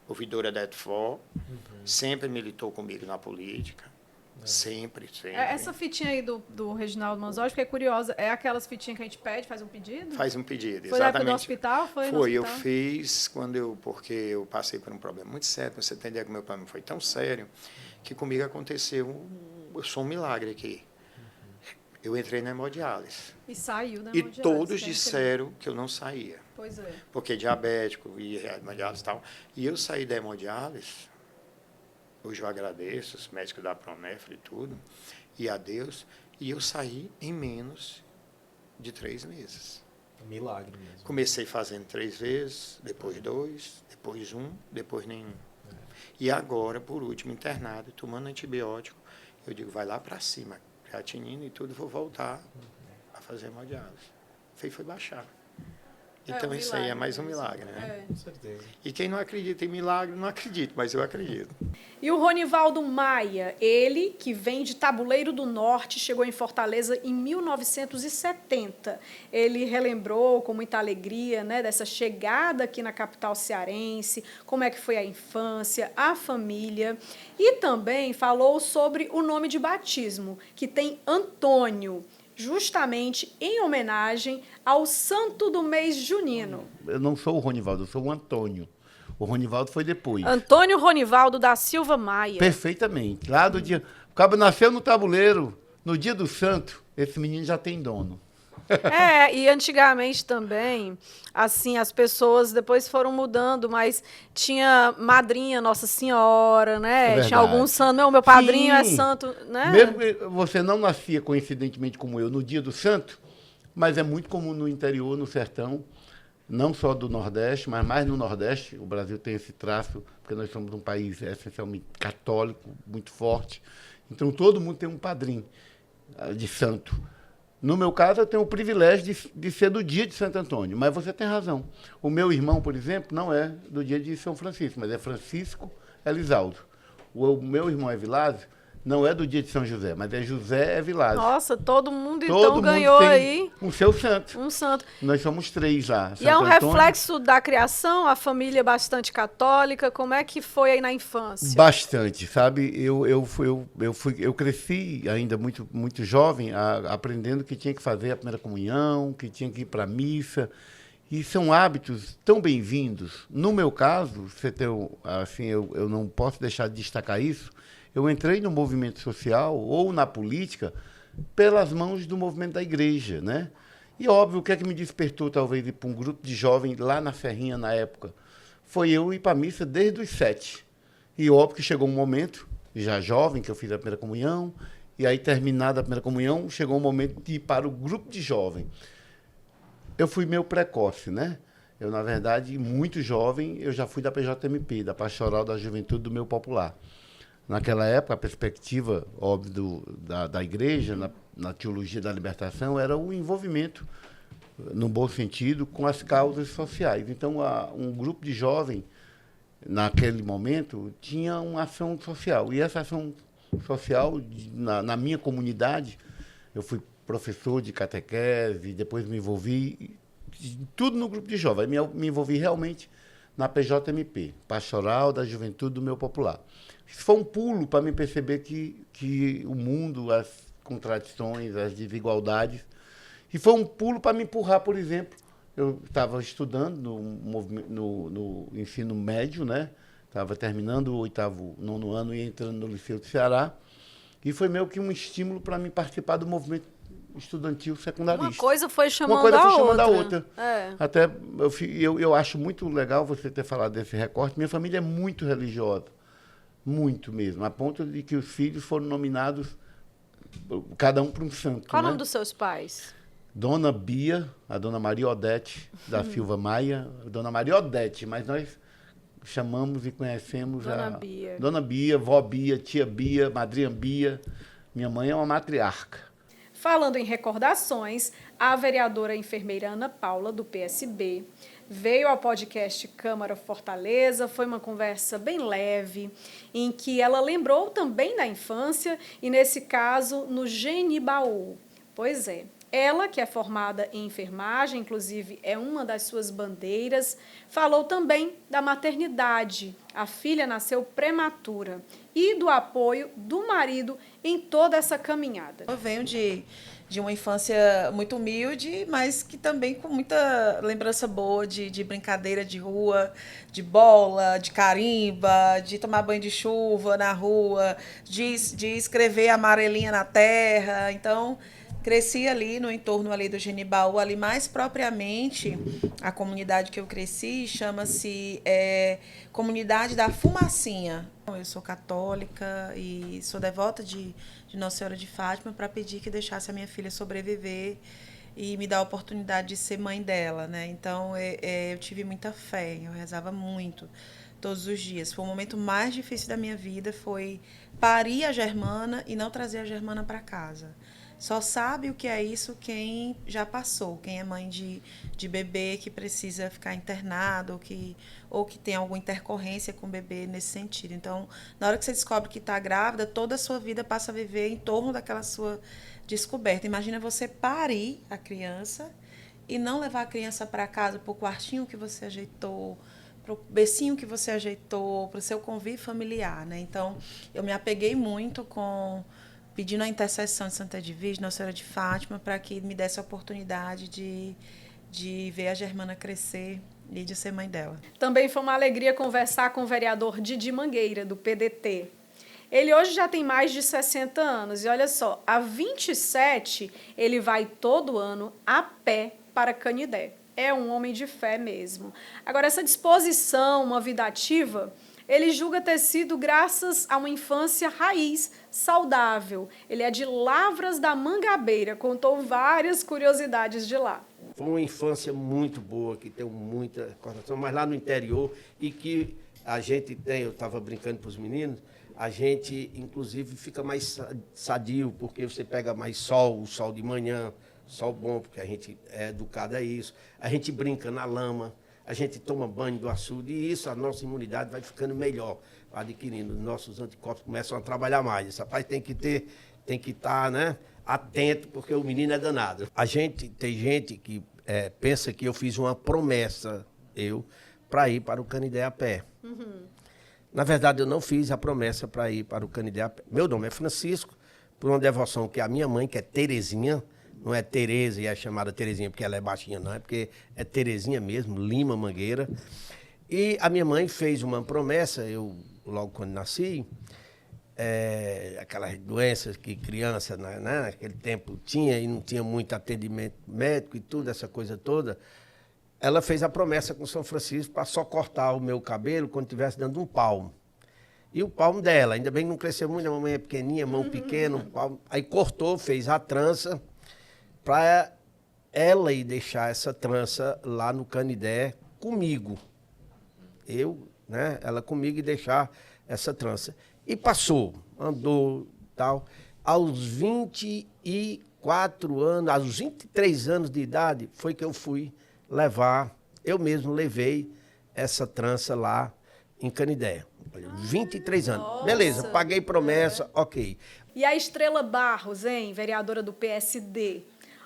Ouvidora da ETFO. Sempre militou comigo na política. Sempre, sempre. Essa fitinha aí do Reginaldo Manzotti, fiquei curiosa, é aquelas fitinhas que a gente pede, faz um pedido? Faz um pedido, Foi na época exatamente. do hospital? Foi no eu hospital? fiz porque eu passei por um problema muito sério. Pra você entender que o meu problema foi tão sério que comigo aconteceu, eu sou um milagre aqui. Eu entrei na hemodiálise. E saiu da E hemodiálise, todos que é disseram que eu não saía. Pois é. Porque diabético e hemodiálise e tal. E eu saí da hemodiálise. Hoje eu agradeço os médicos da Pronefra e tudo, e a Deus, e eu saí em menos de 3 meses. Milagre mesmo. Comecei fazendo 3 vezes, depois 2, depois 1, depois nenhum. E agora, por último, internado, tomando antibiótico, eu digo, vai lá para cima, creatinina e tudo, vou voltar a fazer hemodiálise. Foi baixar. Então, isso aí é mais um milagre, né? Com certeza. E quem não acredita em milagre, não acredita, mas eu acredito. E o Ronivaldo Maia, ele que vem de Tabuleiro do Norte, chegou em Fortaleza em 1970. Ele relembrou com muita alegria, né, dessa chegada aqui na capital cearense, como é que foi a infância, a família, e também falou sobre o nome de batismo, que tem Antônio, justamente em homenagem ao santo do mês junino. Eu não sou o Ronivaldo, eu sou o Antônio. O Ronivaldo foi depois. Antônio Ronivaldo da Silva Maia. Perfeitamente. Lá do dia... O cabo nasceu no tabuleiro, no dia do santo, esse menino já tem dono. E antigamente também, assim, as pessoas depois foram mudando, mas tinha madrinha Nossa Senhora, né? É tinha algum santo, não, meu padrinho é Sim. santo, né? Mesmo que você não nascia coincidentemente como eu no dia do santo, mas é muito comum no interior, no sertão, não só do Nordeste, mas mais no Nordeste. O Brasil tem esse traço, porque nós somos um país essencialmente católico, muito forte. Então todo mundo tem um padrinho de santo. No meu caso, eu tenho o privilégio de ser do dia de Santo Antônio, mas você tem razão. O meu irmão, por exemplo, não é do dia de São Francisco, mas é Francisco Elisaldo. O meu irmão Evilásio não é do dia de São José, mas é José Evilásio. Nossa, todo mundo Todo então mundo ganhou tem aí um seu santo. um santo. Nós somos 3 lá. E Santo é um Antônio, reflexo da criação, a família é bastante católica, como é que foi aí na infância? Bastante, sabe? Eu cresci ainda muito jovem, aprendendo que tinha que fazer a primeira comunhão, que tinha que ir para a missa. E são hábitos tão bem-vindos. No meu caso, eu não posso deixar de destacar isso, eu entrei no movimento social ou na política pelas mãos do movimento da igreja, né? E óbvio, o que é que me despertou talvez ir para um grupo de jovens lá na Serrinha na época? Foi eu ir para a missa desde os 7. E óbvio que chegou um momento, já jovem, que eu fiz a primeira comunhão, e aí terminada a primeira comunhão, chegou um momento de ir para o grupo de jovem. Eu fui meio precoce, né? Eu, na verdade, muito jovem, eu já fui da PJMP, da Pastoral da Juventude do Meio Popular. Naquela época, a perspectiva, óbvio, da igreja, na teologia da libertação, era o envolvimento, no bom sentido, com as causas sociais. Então, um grupo de jovens, naquele momento, tinha uma ação social. E essa ação social, na minha comunidade, eu fui professor de catequese, depois me envolvi, tudo no grupo de jovens. Me envolvi realmente na PJMP, Pastoral da Juventude do Meio Popular. Isso foi um pulo para me perceber que o mundo, as contradições, as desigualdades, e foi um pulo para me empurrar, por exemplo. Eu estava estudando no ensino médio, né? Estava terminando o 9º ano e entrando no Liceu do Ceará, e foi meio que um estímulo para mim participar do movimento estudantil secundarista. Uma coisa foi chamando a outra. Até eu acho muito legal você ter falado desse recorte. Minha família é muito religiosa, muito mesmo, a ponto de que os filhos foram nominados, cada um para um santo. Qual o né? nome dos seus pais? Dona Bia, a Dona Maria Odete, da Silva Maia, Dona Maria Odete, mas nós chamamos e conhecemos Dona Bia, Vó Bia, Tia Bia, Madrinha Bia. Minha mãe é uma matriarca. Falando em recordações, a vereadora enfermeira Ana Paula, do PSB, veio ao podcast Câmara Fortaleza. Foi uma conversa bem leve, em que ela lembrou também da infância, e nesse caso, no Genibaú. Pois é, ela, que é formada em enfermagem, inclusive é uma das suas bandeiras, falou também da maternidade. A filha nasceu prematura e do apoio do marido em toda essa caminhada. Eu venho de uma infância muito humilde, mas que também com muita lembrança boa de brincadeira de rua, de bola, de carimba, de tomar banho de chuva na rua, de escrever amarelinha na terra. Então, cresci ali no entorno ali do Genibaú, ali mais propriamente, a comunidade que eu cresci chama-se Comunidade da Fumacinha. Eu sou católica e sou devota de Nossa Senhora de Fátima para pedir que deixasse a minha filha sobreviver e me dar a oportunidade de ser mãe dela, né? Então, eu tive muita fé, eu rezava muito todos os dias. Foi o momento mais difícil da minha vida, foi parir a Germana e não trazer a Germana para casa. Só sabe o que é isso quem já passou, quem é mãe de bebê que precisa ficar internado ou que tem alguma intercorrência com o bebê nesse sentido. Então, na hora que você descobre que está grávida, toda a sua vida passa a viver em torno daquela sua descoberta. Imagina você parir a criança e não levar a criança para casa, para o quartinho que você ajeitou, para o becinho que você ajeitou, para o seu convívio familiar, né? Então, eu me apeguei muito pedindo a intercessão de Santa Edvige, Nossa Senhora de Fátima, para que me desse a oportunidade de ver a Germana crescer e de ser mãe dela. Também foi uma alegria conversar com o vereador Didi Mangueira, do PDT. Ele hoje já tem mais de 60 anos e, olha só, há 27 ele vai todo ano a pé para Canidé. É um homem de fé mesmo. Agora, essa disposição, uma vida ativa, ele julga ter sido graças a uma infância raiz, saudável. Ele é de Lavras da Mangabeira, contou várias curiosidades de lá. Foi uma infância muito boa, que tem muita recordação, mas lá no interior, e que a gente tem, eu estava brincando para os meninos, a gente, inclusive, fica mais sadio, porque você pega mais sol, o sol de manhã, sol bom, porque a gente é educado a isso. A gente brinca na lama, a gente toma banho do açude, e isso, a nossa imunidade vai ficando melhor, adquirindo. Nossos anticorpos começam a trabalhar mais. Esse rapaz tem que estar, né, atento, porque o menino é danado. Tem gente que pensa que eu fiz uma promessa, para ir para o Canidé a pé. Uhum. Na verdade, eu não fiz a promessa para ir para o Canidé a pé. Meu nome é Francisco, por uma devoção que a minha mãe, que é Terezinha, não é Tereza e é chamada Terezinha porque ela é baixinha, não. É porque é Terezinha mesmo, Lima Mangueira. E a minha mãe fez uma promessa, eu logo quando nasci, aquelas doenças que criança, né, naquele tempo tinha e não tinha muito atendimento médico e tudo, essa coisa toda. Ela fez a promessa com São Francisco para só cortar o meu cabelo quando estivesse dando um palmo. E o palmo dela, ainda bem que não cresceu muito, a mamãe é pequenininha, mão pequena, um palmo. Aí cortou, fez a trança, para ela ir deixar essa trança lá no Canidé comigo. Ela comigo e deixar essa trança. E passou, andou, tal. Aos 24 anos, aos 23 anos de idade, foi que eu fui levar, eu mesmo levei essa trança lá em Canidé. 23 anos. Nossa. Beleza, paguei promessa, ok. E a Estrela Barros, hein, vereadora do PSD?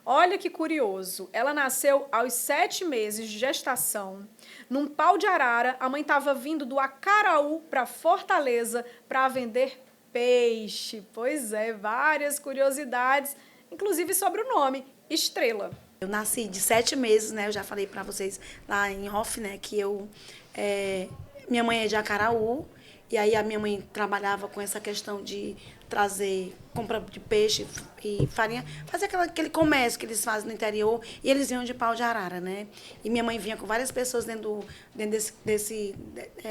Olha que curioso, ela nasceu aos 7 meses de gestação. Num pau de arara, a mãe estava vindo do Acaraú para Fortaleza para vender peixe. Pois é, várias curiosidades, inclusive sobre o nome, Estrela. Eu nasci de 7 meses, né? Eu já falei para vocês lá em off, né? Que minha mãe é de Acaraú, e aí a minha mãe trabalhava com essa questão de trazer compra de peixe e farinha, fazer aquele comércio que eles fazem no interior, e eles vinham de pau de arara, né? E minha mãe vinha com várias pessoas dentro desse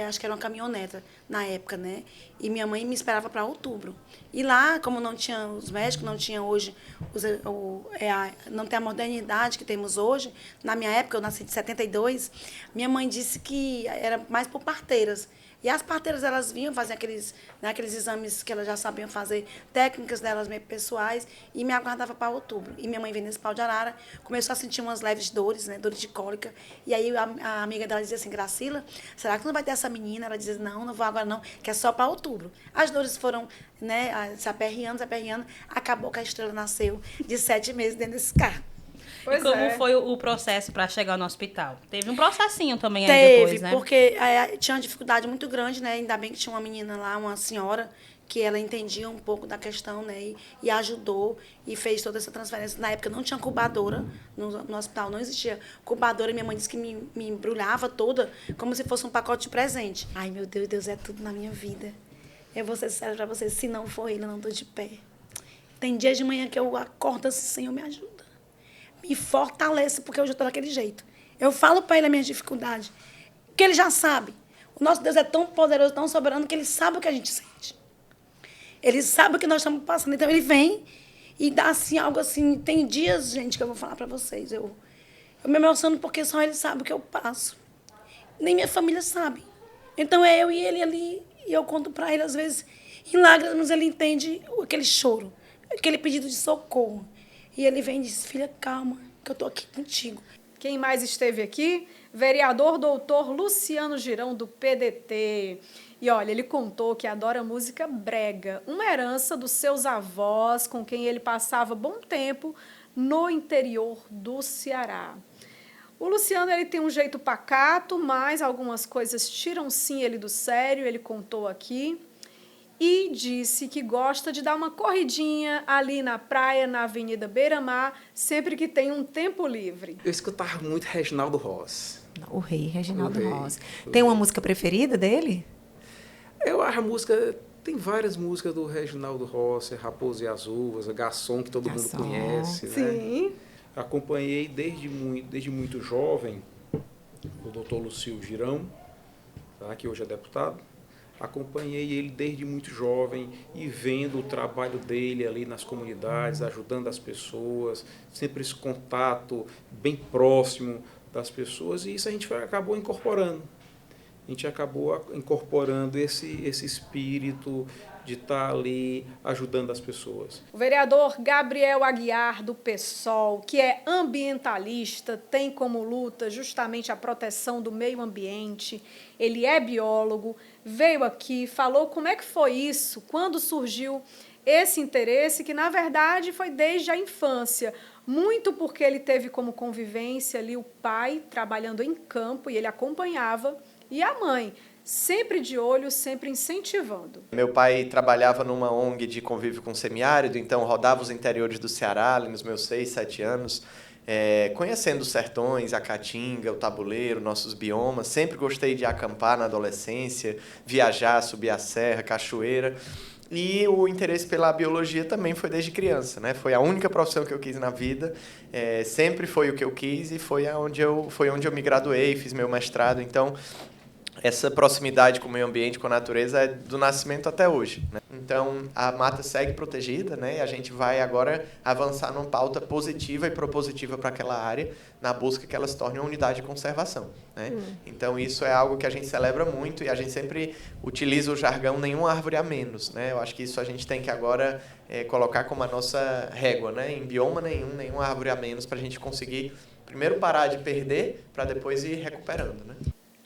acho que era uma caminhoneta na época, né? E minha mãe me esperava para outubro. E lá, como não tinha os médicos, não tinha hoje, não tem a modernidade que temos hoje, na minha época, eu nasci de 72, minha mãe disse que era mais por parteiras. E as parteiras, elas vinham fazer aqueles exames que elas já sabiam fazer, fazer técnicas delas mesmo pessoais e me aguardava para outubro. E minha mãe veio nesse pau de arara, começou a sentir umas leves dores, né, dores de cólica. E aí a amiga dela dizia assim, Gracila, será que não vai ter essa menina? Ela dizia, não vou agora não, que é só para outubro. As dores foram, né, se aperreando, acabou que a Estrela nasceu de 7 meses dentro desse carro. E como foi o processo para chegar no hospital? Teve um processinho também aí depois, né? Teve, porque tinha uma dificuldade muito grande, né? Ainda bem que tinha uma menina lá, uma senhora, que ela entendia um pouco da questão, né? E ajudou e fez toda essa transferência. Na época não tinha incubadora, no hospital não existia incubadora. Minha mãe disse que me embrulhava toda como se fosse um pacote de presente. Ai, meu Deus, Deus é tudo na minha vida. Eu vou ser sincera pra vocês, se não for ele, eu não tô de pé. Tem dias de manhã que eu acordo assim, Senhor, me ajuda. Me fortalece, porque eu já estou daquele jeito. Eu falo para ele a minha dificuldade, porque ele já sabe. O nosso Deus é tão poderoso, tão soberano, que ele sabe o que a gente sente. Ele sabe o que nós estamos passando. Então, ele vem e dá assim, algo assim. Tem dias, gente, que eu vou falar para vocês. Eu me emociono porque só ele sabe o que eu passo. Nem minha família sabe. Então, é eu e ele ali, e eu conto para ele, às vezes, em lágrimas, ele entende aquele choro, aquele pedido de socorro. E ele vem e diz, filha, calma, que eu estou aqui contigo. Quem mais esteve aqui? Vereador doutor Luciano Girão, do PDT. E olha, ele contou que adora música brega, uma herança dos seus avós, com quem ele passava bom tempo no interior do Ceará. O Luciano, ele tem um jeito pacato, mas algumas coisas tiram sim ele do sério, ele contou aqui. E disse que gosta de dar uma corridinha ali na praia, na Avenida Beira-Mar, sempre que tem um tempo livre. Eu escutava muito Reginaldo Rossi. O rei, Reginaldo Rossi. Tem uma música preferida dele? Eu acho a música... Tem várias músicas do Reginaldo Rossi, Raposo e as Uvas, Garçom, que todo mundo conhece. Sim. Né? Acompanhei desde muito jovem o doutor Lucio Girão, tá? Que hoje é deputado. Acompanhei ele desde muito jovem e vendo o trabalho dele ali nas comunidades, ajudando as pessoas, sempre esse contato bem próximo das pessoas, e isso a gente acabou incorporando. A gente acabou incorporando esse espírito de estar ali ajudando as pessoas. O vereador Gabriel Aguiar, do PSOL, que é ambientalista, tem como luta justamente a proteção do meio ambiente, ele é biólogo, veio aqui, falou como é que foi isso, quando surgiu esse interesse, que na verdade foi desde a infância, muito porque ele teve como convivência ali o pai trabalhando em campo e ele acompanhava, e a mãe, sempre de olho, sempre incentivando. Meu pai trabalhava numa ONG de convívio com semiárido, então rodava os interiores do Ceará, ali nos meus 6, 7 anos, conhecendo os sertões, a caatinga, o tabuleiro, nossos biomas. Sempre gostei de acampar na adolescência, viajar, subir a serra, cachoeira. E o interesse pela biologia também foi desde criança, né? Foi a única profissão que eu quis na vida, sempre foi o que eu quis e foi onde eu me graduei, fiz meu mestrado. Então, essa proximidade com o meio ambiente, com a natureza, é do nascimento até hoje, né? Então, a mata segue protegida, né? E a gente vai agora avançar numa pauta positiva e propositiva para aquela área, na busca que ela se torne uma unidade de conservação, né? Então, isso é algo que a gente celebra muito e a gente sempre utiliza o jargão nenhuma árvore a menos, né? Eu acho que isso a gente tem que agora colocar como a nossa régua, né? Em bioma nenhuma árvore a menos, para a gente conseguir primeiro parar de perder, para depois ir recuperando, né?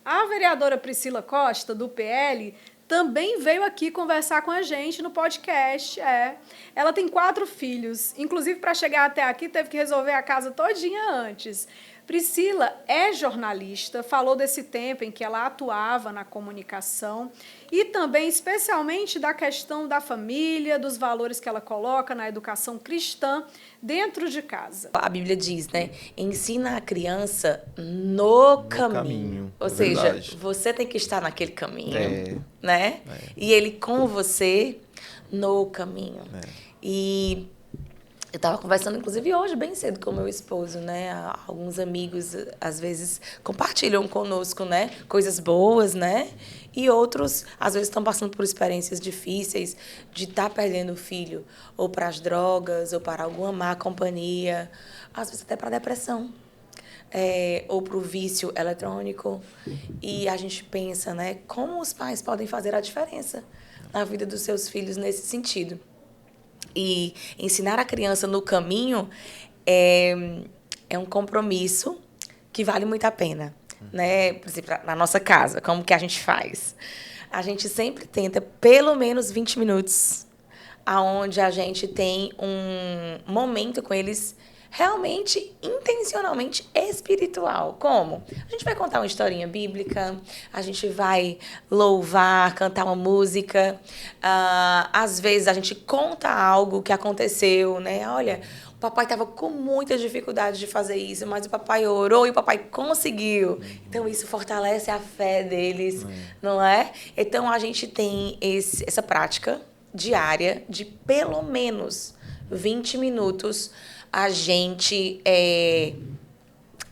A vereadora Priscila Costa, do PL, também veio aqui conversar com a gente no podcast. Ela tem 4 filhos. Inclusive, para chegar até aqui, teve que resolver a casa todinha antes. Priscila é jornalista, falou desse tempo em que ela atuava na comunicação e também, especialmente, da questão da família, dos valores que ela coloca na educação cristã dentro de casa. A Bíblia diz, né? Ensina a criança no caminho. Ou seja, você tem que estar naquele caminho, né? E ele com você no caminho. E eu estava conversando, inclusive, hoje, bem cedo, com o meu esposo, né? Alguns amigos, às vezes, compartilham conosco, né? Coisas boas, né? E outros, às vezes, estão passando por experiências difíceis de estar perdendo o filho, ou para as drogas, ou para alguma má companhia, às vezes até para a depressão, ou para o vício eletrônico. E a gente pensa, né? Como os pais podem fazer a diferença na vida dos seus filhos nesse sentido. E ensinar a criança no caminho é um compromisso que vale muito a pena. Né? Por exemplo, na nossa casa, como que a gente faz? A gente sempre tenta pelo menos 20 minutos, aonde a gente tem um momento com eles realmente, intencionalmente espiritual. Como? A gente vai contar uma historinha bíblica, a gente vai louvar, cantar uma música. Às vezes a gente conta algo que aconteceu, né? Olha, o papai estava com muita dificuldade de fazer isso, mas o papai orou e o papai conseguiu. Então isso fortalece a fé deles, não é? Então a gente tem essa prática diária de pelo menos 20 minutos a gente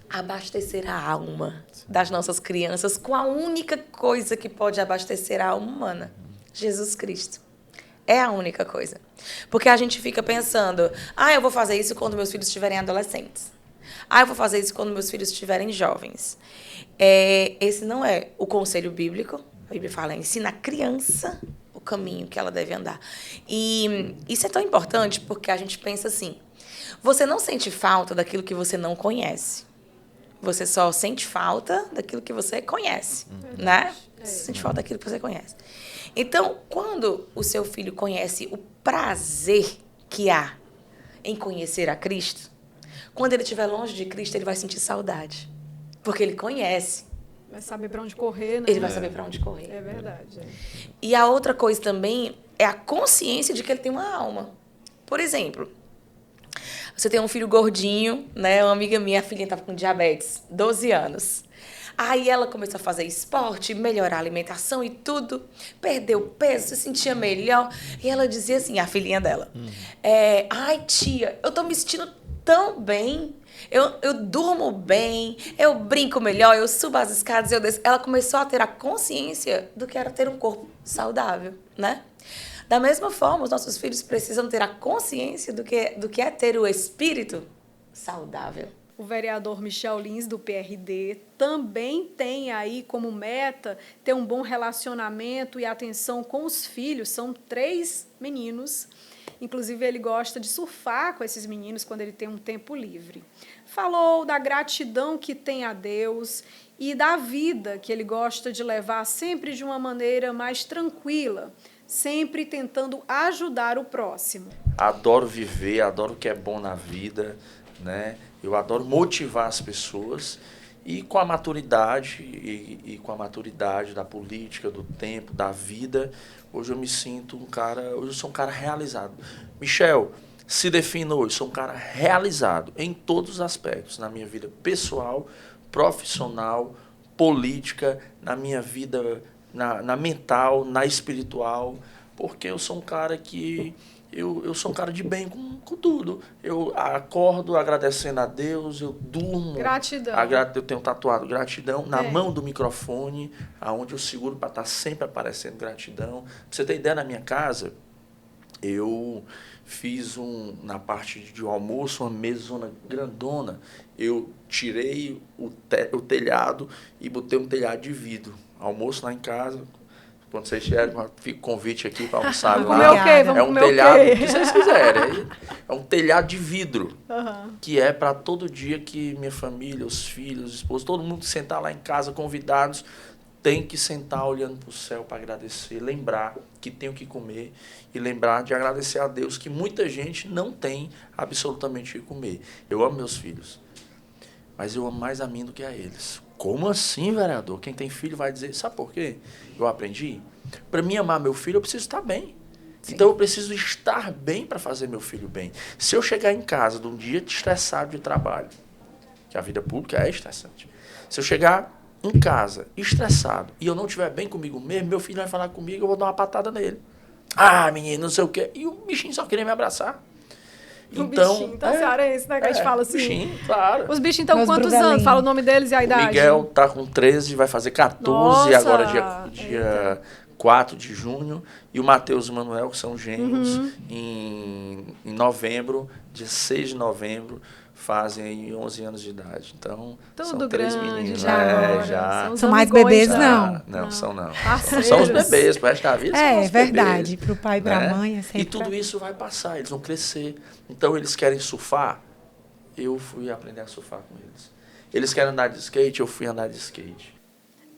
abastecer a alma das nossas crianças com a única coisa que pode abastecer a alma humana, Jesus Cristo. É a única coisa. Porque a gente fica pensando, eu vou fazer isso quando meus filhos estiverem adolescentes. Eu vou fazer isso quando meus filhos estiverem jovens. Esse não é o conselho bíblico. A Bíblia fala, ensina a criança o caminho que ela deve andar. E isso é tão importante porque a gente pensa assim, você não sente falta daquilo que você não conhece. Você só sente falta daquilo que você conhece, né? Você sente falta daquilo que você conhece. Então, quando o seu filho conhece o prazer que há em conhecer a Cristo, quando ele estiver longe de Cristo, ele vai sentir saudade. Porque ele conhece. Vai saber para onde correr, né? Ele vai saber para onde correr. É verdade. E a outra coisa também é a consciência de que ele tem uma alma. Por exemplo, você tem um filho gordinho, né? Uma amiga minha, a filhinha estava com diabetes, 12 anos. Aí ela começou a fazer esporte, melhorar a alimentação e tudo. Perdeu peso, se sentia melhor. E ela dizia assim, a filhinha dela, ai tia, eu tô me sentindo tão bem. Eu durmo bem, eu brinco melhor, eu subo as escadas, eu desço. Ela começou a ter a consciência do que era ter um corpo saudável, né? Da mesma forma, os nossos filhos precisam ter a consciência do que é ter o espírito saudável. O vereador Michel Lins, do PRD, também tem aí como meta ter um bom relacionamento e atenção com os filhos. São 3 meninos. Inclusive, ele gosta de surfar com esses meninos quando ele tem um tempo livre. Falou da gratidão que tem a Deus e da vida que ele gosta de levar sempre de uma maneira mais tranquila, sempre tentando ajudar o próximo. Adoro viver, adoro o que é bom na vida, né? Eu adoro motivar as pessoas e com a maturidade e com a maturidade da política, do tempo, da vida, hoje eu me sinto hoje eu sou um cara realizado. Michel, se defino hoje, sou um cara realizado em todos os aspectos, na minha vida pessoal, profissional, política, na minha vida na mental, na espiritual, porque eu sou um cara que eu sou um cara de bem com tudo. Eu acordo agradecendo a Deus, eu durmo. Gratidão. Eu tenho tatuado gratidão na mão do microfone, aonde eu seguro para estar sempre aparecendo gratidão. Pra você ter ideia, na minha casa, eu fiz na parte de almoço, uma mesona grandona. Eu tirei o telhado e botei um telhado de vidro. Almoço lá em casa. Quando vocês estiverem, fica o convite aqui para almoçar lá. É um telhado, o que vocês quiserem. É um telhado de vidro, que é para todo dia que minha família, os filhos, os esposos, todo mundo que sentar lá em casa, convidados, tem que sentar olhando para o céu para agradecer, lembrar que tem o que comer e lembrar de agradecer a Deus que muita gente não tem absolutamente o que comer. Eu amo meus filhos, mas eu amo mais a mim do que a eles. Como assim, vereador? Quem tem filho vai dizer, sabe por quê? Eu aprendi. Para mim amar meu filho, eu preciso estar bem. Sim. Então eu preciso estar bem para fazer meu filho bem. Se eu chegar em casa de um dia estressado de trabalho, que a vida pública é estressante. Se eu chegar em casa estressado e eu não estiver bem comigo mesmo, meu filho vai falar comigo, eu vou dar uma patada nele. Ah, menino, não sei o quê. E o bichinho só queria me abraçar. Então, bichinho, então cearense, né? Que a gente fala assim. Bichinho, claro. Os bichinhos estão com quantos anos? Fala o nome deles e a idade. O Miguel tá com 13, vai fazer 14, Nossa, agora dia 4 de junho. E o Matheus e o Manuel, que são gêmeos, em novembro, dia 6 de novembro, fazem aí 11 anos de idade. Então, tudo são 3 grande meninos. já agora. Já. São mais bebês, Já. não? Não, são não. Parceiros. São os bebês, para esta vida são os verdade. bebês, Para o pai e para a mãe é sempre... E tudo isso vai passar, eles vão crescer. Então, eles querem surfar, eu fui aprender a surfar com eles. Eles querem andar de skate, eu fui andar de skate.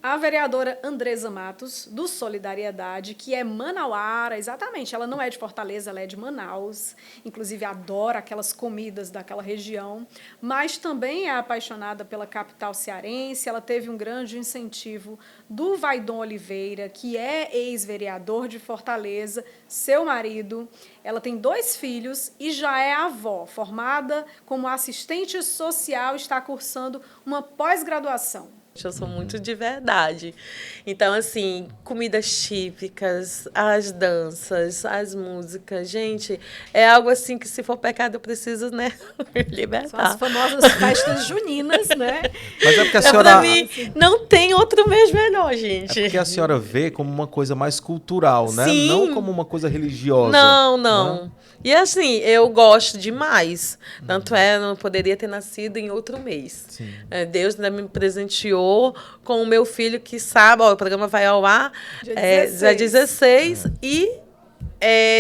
A vereadora Andresa Matos, do Solidariedade, que é manauara, exatamente, ela não é de Fortaleza, ela é de Manaus, inclusive adora aquelas comidas daquela região, mas também é apaixonada pela capital cearense. Ela teve um grande incentivo do Vaidon Oliveira, que é ex-vereador de Fortaleza, seu marido. Ela tem 2 filhos e já é avó, formada como assistente social, está cursando uma pós-graduação. Eu sou muito de verdade. Então, assim, comidas típicas, as danças, as músicas. Gente, é algo assim que, se for pecado, eu preciso, né, me libertar. São as famosas festas juninas, né? Mas é porque a Então, senhora... pra mim, não tem outro mês melhor, gente. É porque a senhora vê como uma coisa mais cultural, né? Sim. Não como uma coisa religiosa. Não. Né? E assim, eu gosto demais. Tanto eu não poderia ter nascido em outro mês. Deus ainda me presenteou com o meu filho, que sabe, ó, o programa vai ao ar dia 16 e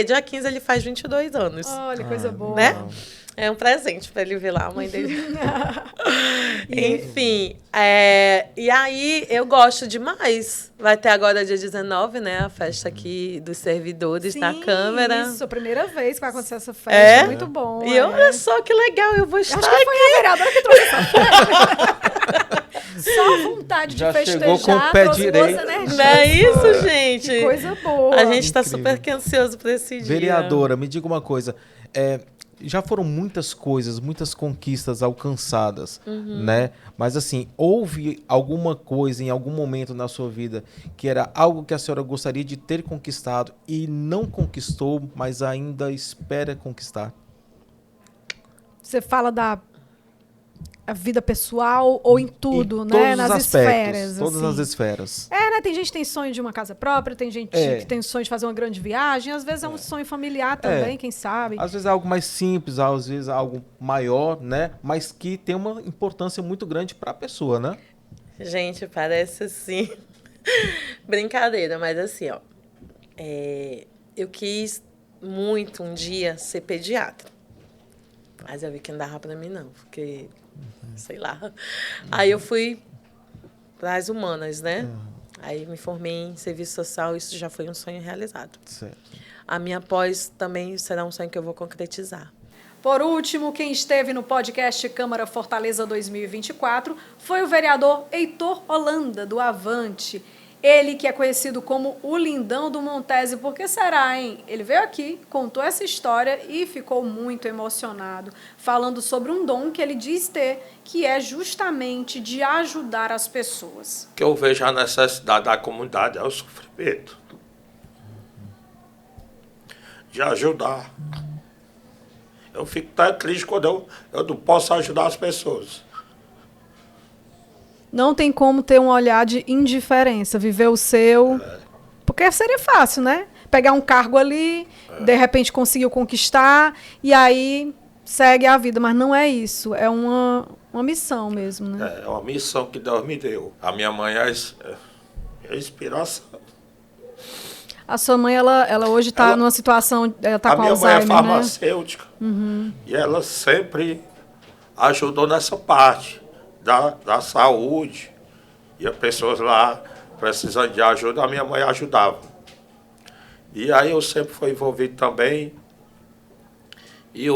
dia 15 ele faz 22 anos. Olha, coisa boa. Né? É um presente para ele ver lá a mãe dele. Enfim, e aí eu gosto demais. Vai ter agora dia 19, né? A festa aqui dos servidores da Câmara. Isso, a primeira vez que vai acontecer essa festa. Muito bom. E olha só que legal, eu vou estar Acho que foi a vereadora que trouxe essa festa. Só a vontade de festejar. Chegou com o pé direito. Não é isso, gente? Que coisa boa. A gente está super ansioso por esse dia. Vereadora, me diga uma coisa. Já foram muitas coisas, muitas conquistas alcançadas, né? Mas assim, houve alguma coisa em algum momento na sua vida que era algo que a senhora gostaria de ter conquistado e não conquistou, mas ainda espera conquistar? Você fala da vida pessoal ou em tudo, né? Nas esferas. Todas assim. as esferas. Né? Tem gente que tem sonho de uma casa própria, tem gente que tem sonho de fazer uma grande viagem, às vezes é um sonho familiar também, quem sabe. Às vezes é algo mais simples, às vezes é algo maior, né? Mas que tem uma importância muito grande para a pessoa, né? Gente, parece assim brincadeira, mas assim, ó, eu quis muito um dia ser pediatra, mas eu vi que não dava para mim não, porque sei lá. Aí eu fui para as humanas, né? Aí me formei em serviço social, isso já foi um sonho realizado. Certo. A minha pós também será um sonho que eu vou concretizar. Por último, quem esteve no podcast Câmara Fortaleza 2024 foi o vereador Heitor Holanda, do Avante. Ele que é conhecido como o Lindão do Montese. Por que será, hein? Ele veio aqui, contou essa história e ficou muito emocionado, falando sobre um dom que ele diz ter, que é justamente de ajudar as pessoas. O que eu vejo a necessidade da comunidade é o sofrimento. De ajudar. Eu fico tão triste quando eu não posso ajudar as pessoas. Não tem como ter um olhar de indiferença, viver o seu... Porque seria fácil, né? Pegar um cargo ali, de repente conseguiu conquistar, e aí segue a vida. Mas não é isso, é uma missão mesmo, né? É uma missão que Deus me deu. A minha mãe é inspiração. A sua mãe, ela hoje está numa situação... Ela está com Alzheimer, a minha mãe é farmacêutica, né? E ela sempre ajudou nessa parte da saúde. E as pessoas lá precisando de ajuda, a minha mãe ajudava. E aí eu sempre fui envolvido também. E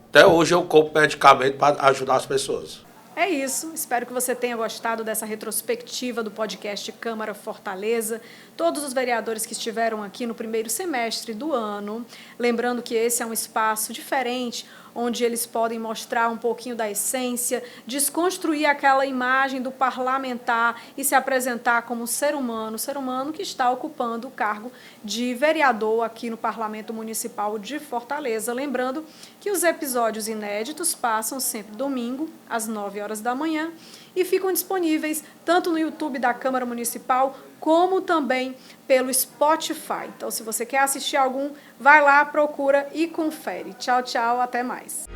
até hoje eu compro medicamento para ajudar as pessoas. É isso, espero que você tenha gostado dessa retrospectiva do podcast Câmara Fortaleza. Todos os vereadores que estiveram aqui no primeiro semestre do ano, lembrando que esse é um espaço diferente, onde eles podem mostrar um pouquinho da essência, desconstruir aquela imagem do parlamentar e se apresentar como um ser humano que está ocupando o cargo de vereador aqui no Parlamento Municipal de Fortaleza. Lembrando que os episódios inéditos passam sempre domingo, às 9 horas da manhã, e ficam disponíveis tanto no YouTube da Câmara Municipal, como também pelo Spotify. Então, se você quer assistir algum, vai lá, procura e confere. Tchau, tchau, até mais.